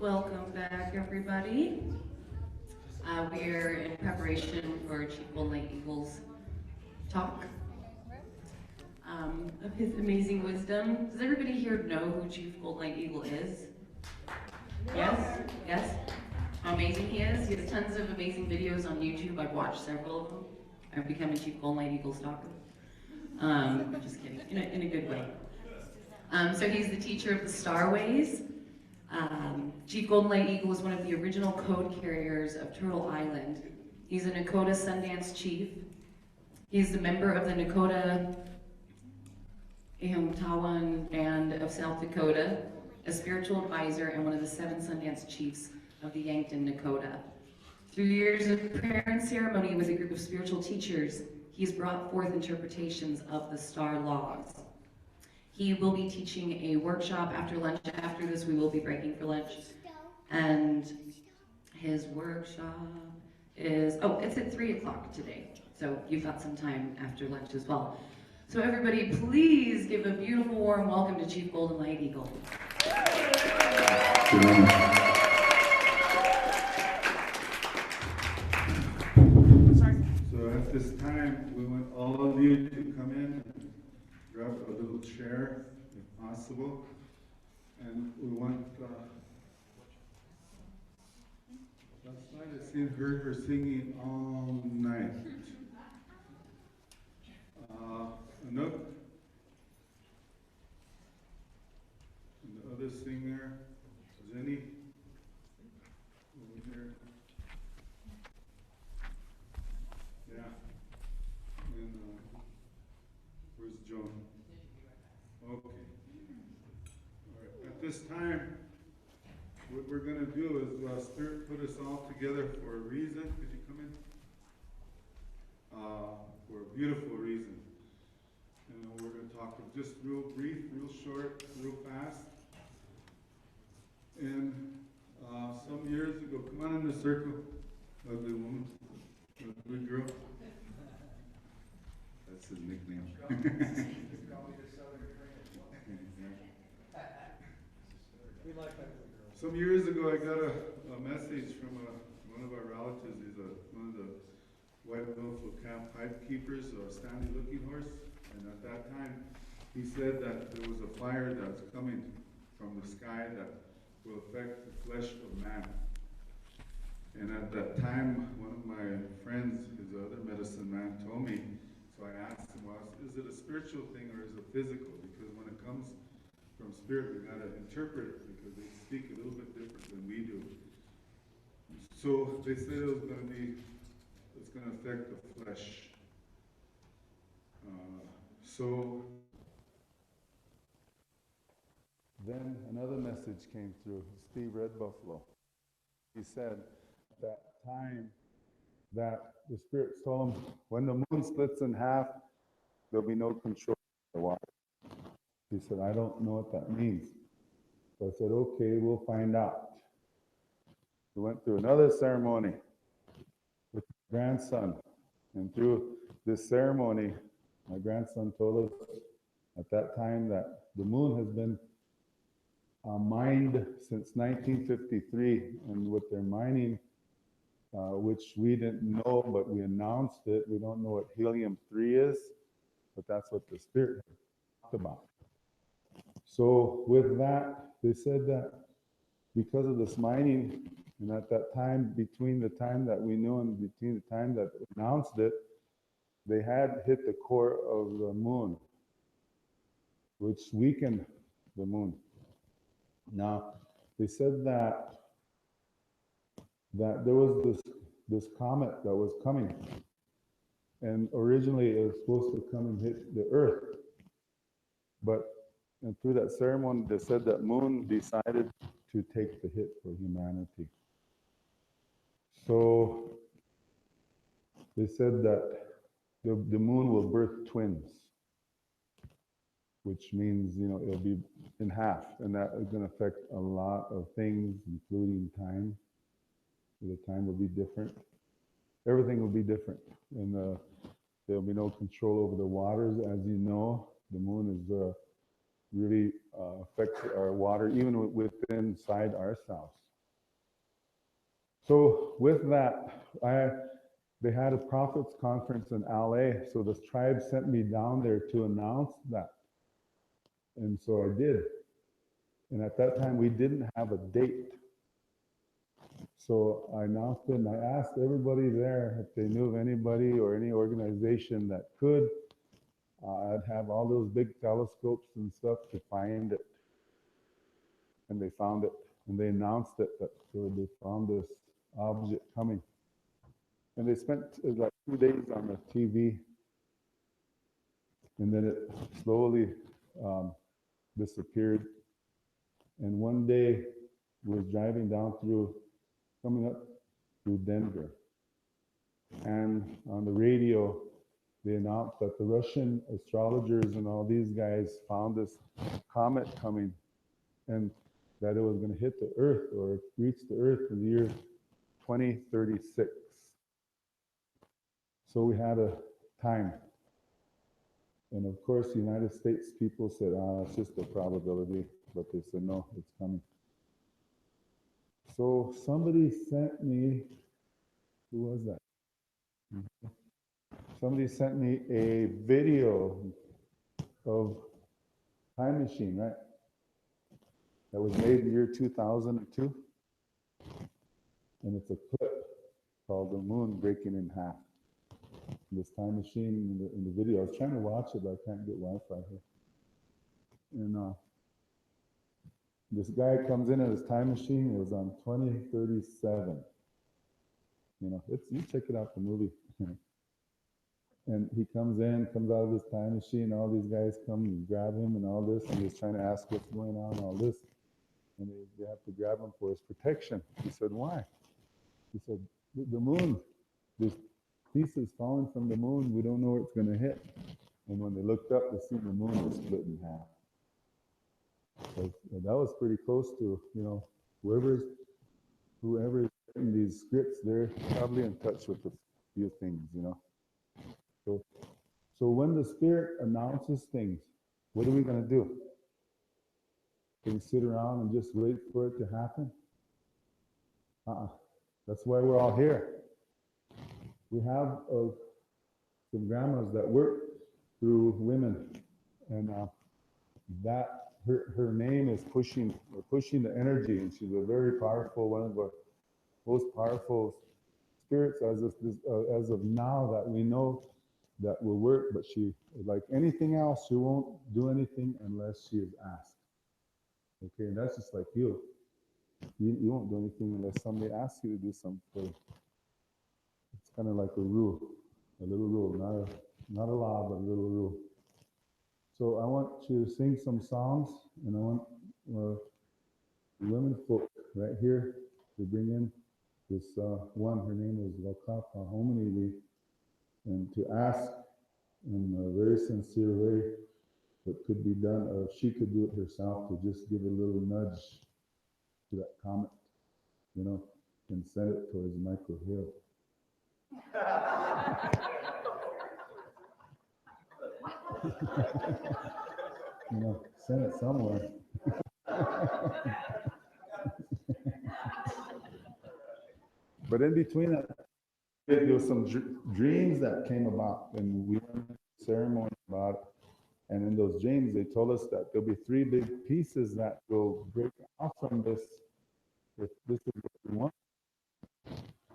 Welcome back, everybody. We're in preparation for Chief Golden Light Eagle's talk of his amazing wisdom. Does everybody here know who Chief Golden Light Eagle is? Yes? Yes? How amazing he is? He has tons of amazing videos on YouTube. I've watched several of them. I've become a Chief Golden Light Eagle stalker. Just kidding, in a good way. So he's the teacher of the Starways. Chief Golden Light Eagle was one of the original code carriers of Turtle Island. He's a Nakota Sundance chief. He's a member of the Nakota 8am-12pm Band of South Dakota, a spiritual advisor, and one of the 7 Sundance chiefs of the Yankton Nakota. Through years of prayer and ceremony with a group of spiritual teachers, he's brought forth interpretations of the star laws. He will be teaching a workshop after lunch. After this, we will be breaking for lunch. And his workshop is, it's at 3 o'clock today. So you've got some time after lunch as well. So everybody, please give a beautiful, warm welcome to Chief Golden Light Eagle. So at this time, we want all of you to come in and grab a little chair, if possible. And we want, last night I heard her singing all night. Anouk, and the other singer, Jenny, over here. Yeah. And where's Joan? Okay. All right. At this time, what we're going to do is Spirit put us all together for a reason. Could you come in? For a beautiful reason. And we're going to talk just real brief, real short, real fast. And some years ago, come on in the circle, ugly woman, ugly girl. That's his nickname. Some years ago, I got a message from one of our relatives. He's one of the White Buffalo Camp pipe keepers, a standing looking horse. And at that time, he said that there was a fire that's coming from the sky that will affect the flesh of man. And at that time, one of my friends, his other medicine man, told me, so I asked him, well, is it a spiritual thing or is it physical? Because when it comes from spirit, we got to interpret it because they speak a little bit different than we do. So they said it's going to affect the flesh. So then another message came through, Steve Red Buffalo. He said that time that the spirits told him, when the moon splits in half, there'll be no control of the water. He said, I don't know what that means. So I said, okay, we'll find out. We went through another ceremony with my grandson. And through this ceremony, my grandson told us at that time that the moon has been mined since 1953. And with their mining, which we didn't know, but we announced it. We don't know what helium-3 is, but that's what the spirit talked about. So with that, they said that because of this mining, and at that time, between the time that we knew and between the time that they announced it, they had hit the core of the moon, which weakened the moon. Now, they said that there was this comet that was coming, and originally it was supposed to come and hit the Earth, but and through that ceremony, they said that moon decided to take the hit for humanity. So they said that the moon will birth twins, which means, it'll be in half, and that is going to affect a lot of things, including time. The time will be different. Everything will be different, and there'll be no control over the waters. As you know, the moon is really affects our water, even within inside ourselves. So with that, they had a prophets conference in LA, so the tribe sent me down there to announce that. And so I did. And at that time, we didn't have a date. So I announced it and I asked everybody there if they knew of anybody or any organization that could. I'd have all those big telescopes and stuff to find it. And they found it. And they announced it that they found this object coming. And they spent like 2 days on the TV. And then it slowly disappeared. And one day, we was driving down coming up through Denver. And on the radio, they announced that the Russian astrologers and all these guys found this comet coming, and that it was going to hit the Earth or reach the Earth in the year 2036. So we had a time. And of course, the United States people said, it's just a probability. But they said, no, it's coming. So somebody sent me, who was that? Somebody sent me a video of Time Machine, right? That was made in the year 2002. And it's a clip called The Moon Breaking in Half. This Time Machine in the video. I was trying to watch it, but I can't get Wi-Fi here. And this guy comes in his time machine. It was on 2037. You know, you check it out, the movie. And he comes out of his time machine. All these guys come and grab him and all this. And he's trying to ask what's going on, all this. And they have to grab him for his protection. He said, why? He said, the moon. There's pieces falling from the moon. We don't know where it's going to hit. And when they looked up, they see the moon was split in half. So that was pretty close to, you know, whoever's written these scripts, they're probably in touch with a few things, you know. So when the Spirit announces things, what are we going to do? Can we sit around and just wait for it to happen? That's why we're all here. We have some grandmas that work through women, and that her name is pushing the energy, and she's a very powerful, one of the most powerful spirits as of now that we know that will work. But she, like anything else, she won't do anything unless she is asked. Okay, and that's just like you. You won't do anything unless somebody asks you to do something. It's kind of like a rule, a little rule, not a law, but a little rule. So I want to sing some songs, and I want women folk right here to bring in this one. Her name is Wakapa Homini, and to ask in a very sincere way what could be done, or if she could do it herself, to just give a little nudge to that comet, you know, and send it towards Michael Hill. You know, send it somewhere. But in between that, there was some dreams that came about, and we went to a ceremony about it. And in those dreams, they told us that there'll be 3 big pieces that will break off from this, if this is what we want.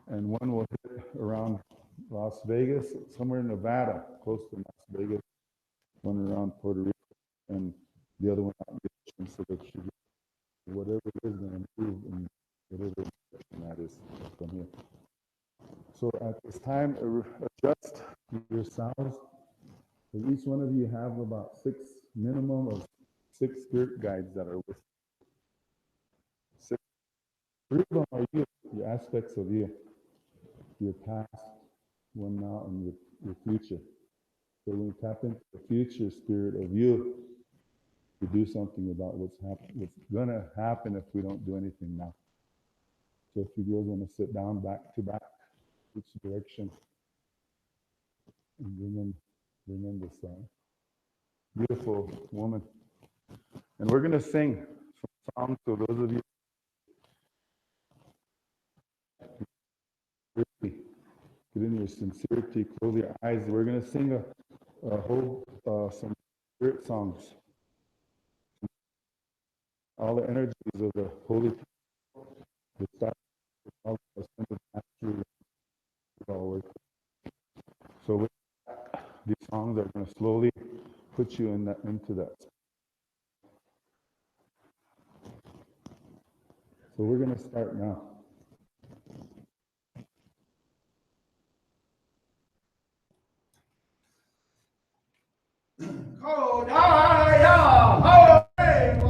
And one will hit around Las Vegas, somewhere in Nevada, close to Las Vegas, one around Puerto Rico, and the other one out in the ocean, so that you, whatever it is, going to improve in whatever that is from here. So at this time, adjust yourselves. Each one of you have about 6, minimum of 6 spirit guides that are with you. 6. 3 of them are you, the aspects of you, your past, one now, and your future. So when you tap into the future spirit of you, to do something about what's going to happen if we don't do anything now. So if you girls want to sit down back to back, each direction, and bring in this beautiful woman. And we're going to sing some songs. So those of you sincerity. Get in your sincerity. Close your eyes. We're going to sing a whole, some spirit songs. All the energies of the Holy Spirit, the start of us in the natural always. So with that, these songs are going to slowly put you in that, into that. So we're going to start now. Hey,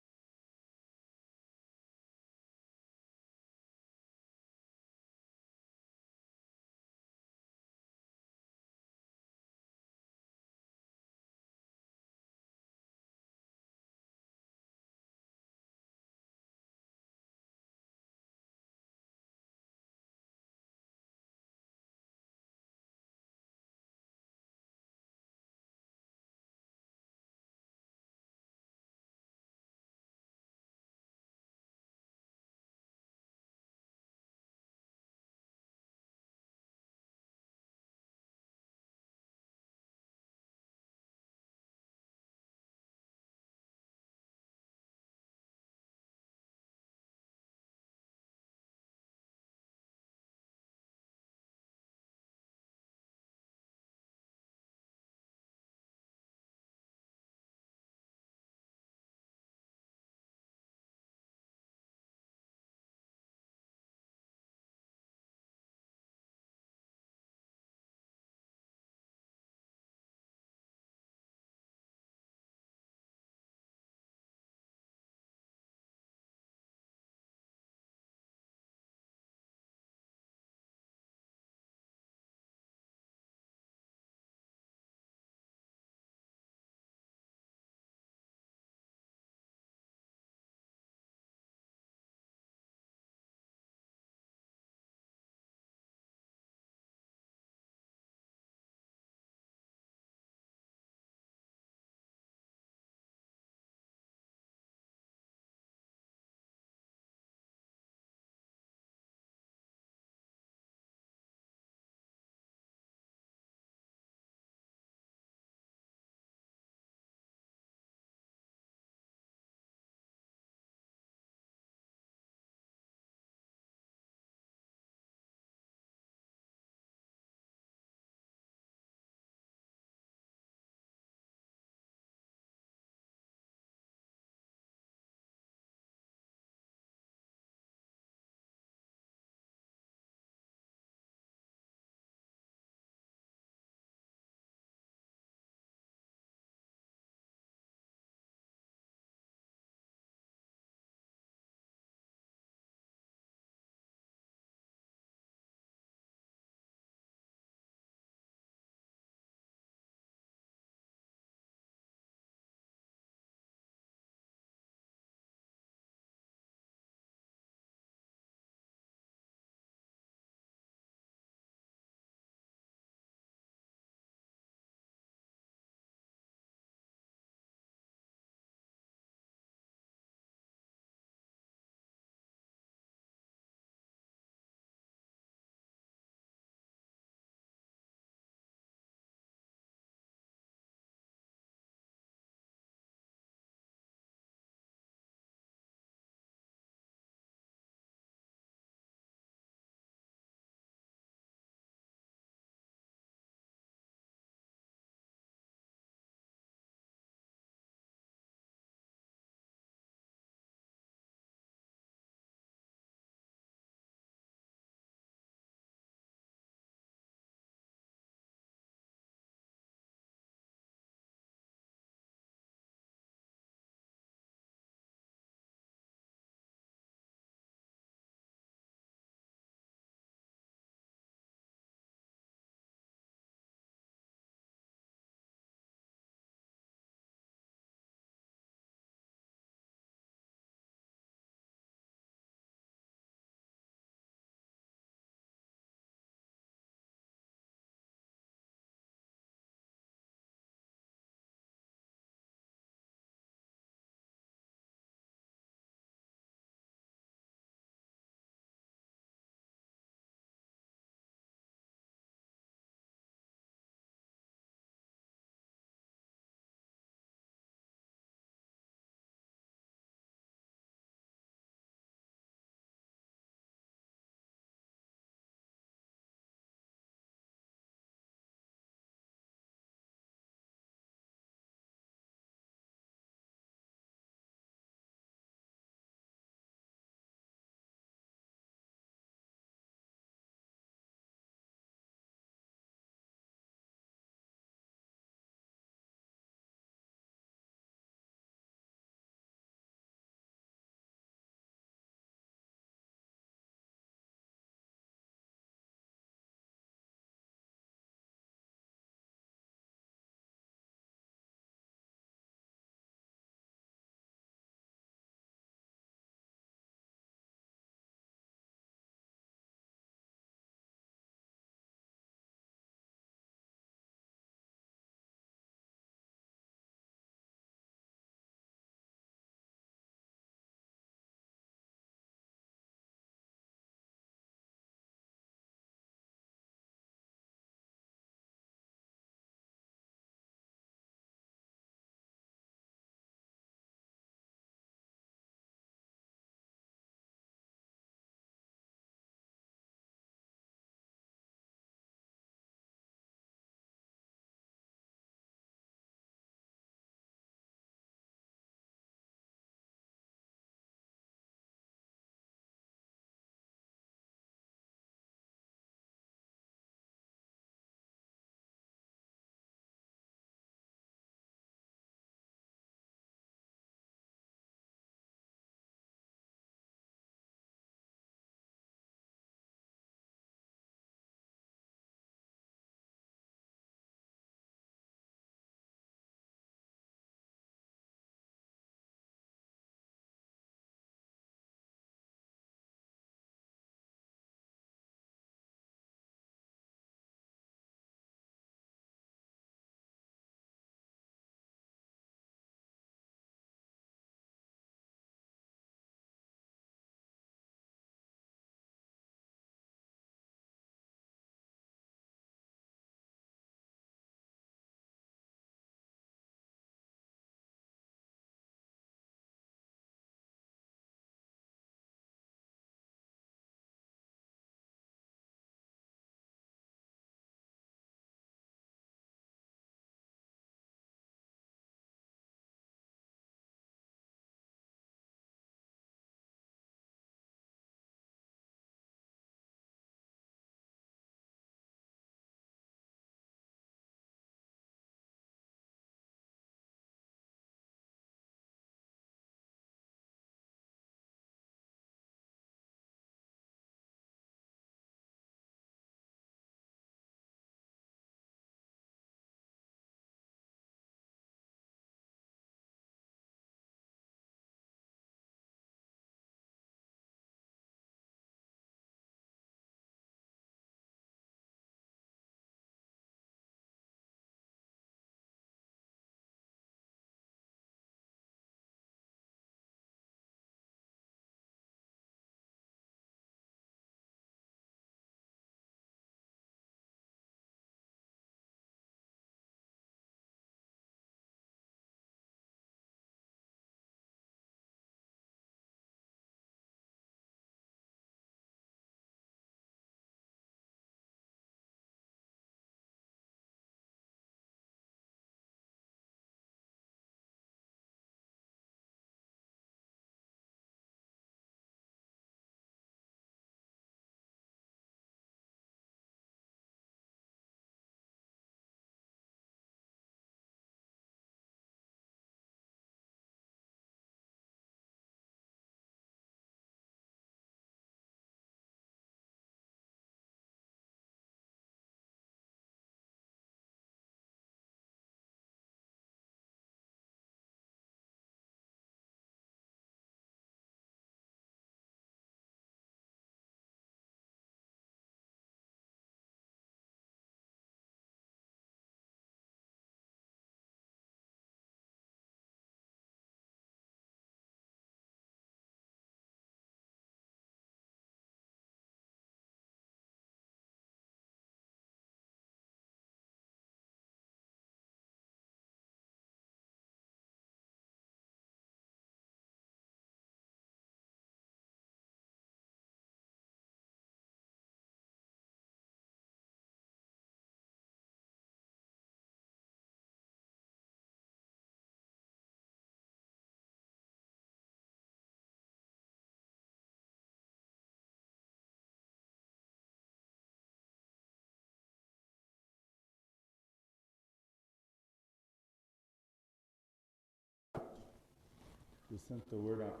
we sent the word out.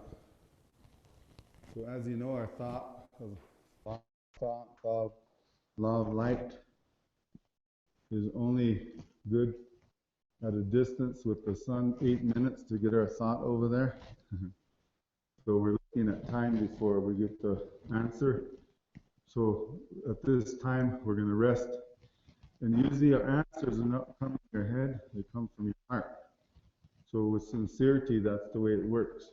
So as you know, our thought of law of light is only good at a distance with the sun, 8 minutes to get our thought over there. So we're looking at time before we get the answer. So at this time, we're going to rest. And usually our answers are not coming from your head, they come from your heart. So with sincerity, that's the way it works.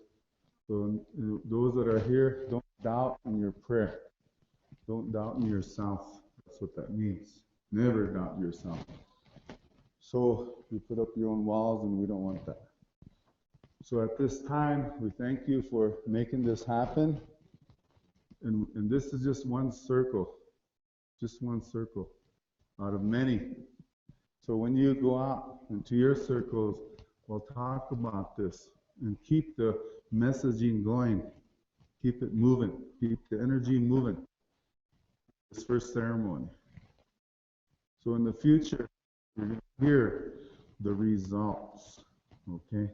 So those that are here, don't doubt in your prayer. Don't doubt in yourself. That's what that means. Never doubt yourself. So you put up your own walls, and we don't want that. So at this time, we thank you for making this happen. And this is just one circle out of many. So when you go out into your circles, we'll talk about this and keep the messaging going. Keep it moving. Keep the energy moving. This first ceremony. So in the future, you're going to hear the results. Okay?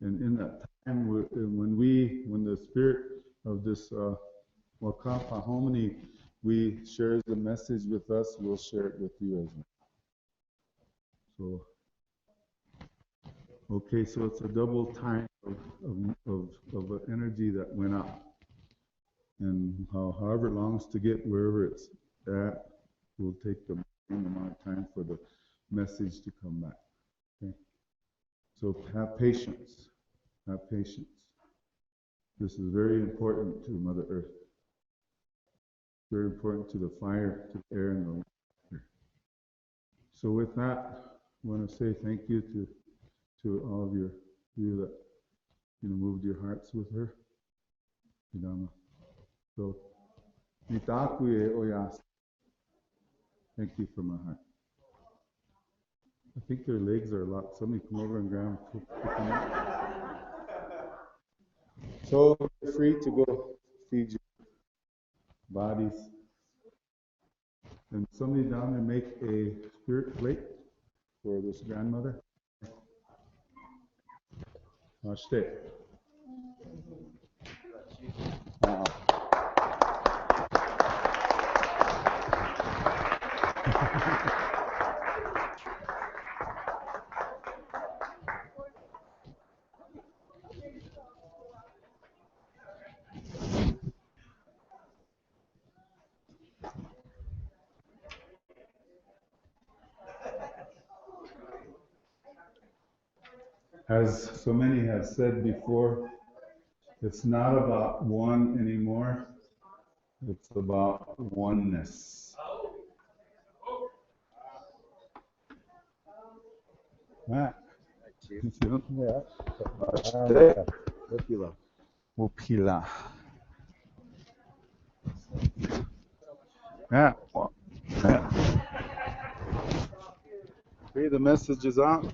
And in that time, when the spirit of this Wakapa Harmony, we share the message with us, we'll share it with you as well. So, okay, so it's a double time of energy that went up. And however long to get wherever it's at, will take the same amount of time for the message to come back. Okay? So have patience. Have patience. This is very important to Mother Earth. Very important to the fire, to the air, and the water. So with that, I want to say thank you to all of you that moved your hearts with her. So, Mitakuye Oyas. Thank you from my heart. I think their legs are locked. Somebody come over and grab them up. So you're free to go feed your bodies. And somebody down there make a spirit plate for this grandmother. Stay. As so many have said before, it's not about one anymore. It's about oneness. Matt. Wopila. Yeah. Read the messages out.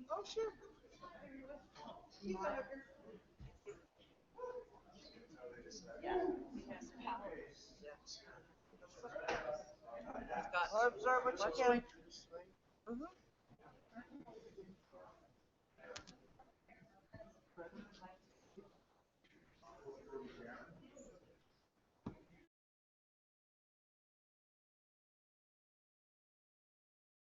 Oh, sure. I'll observe what you can.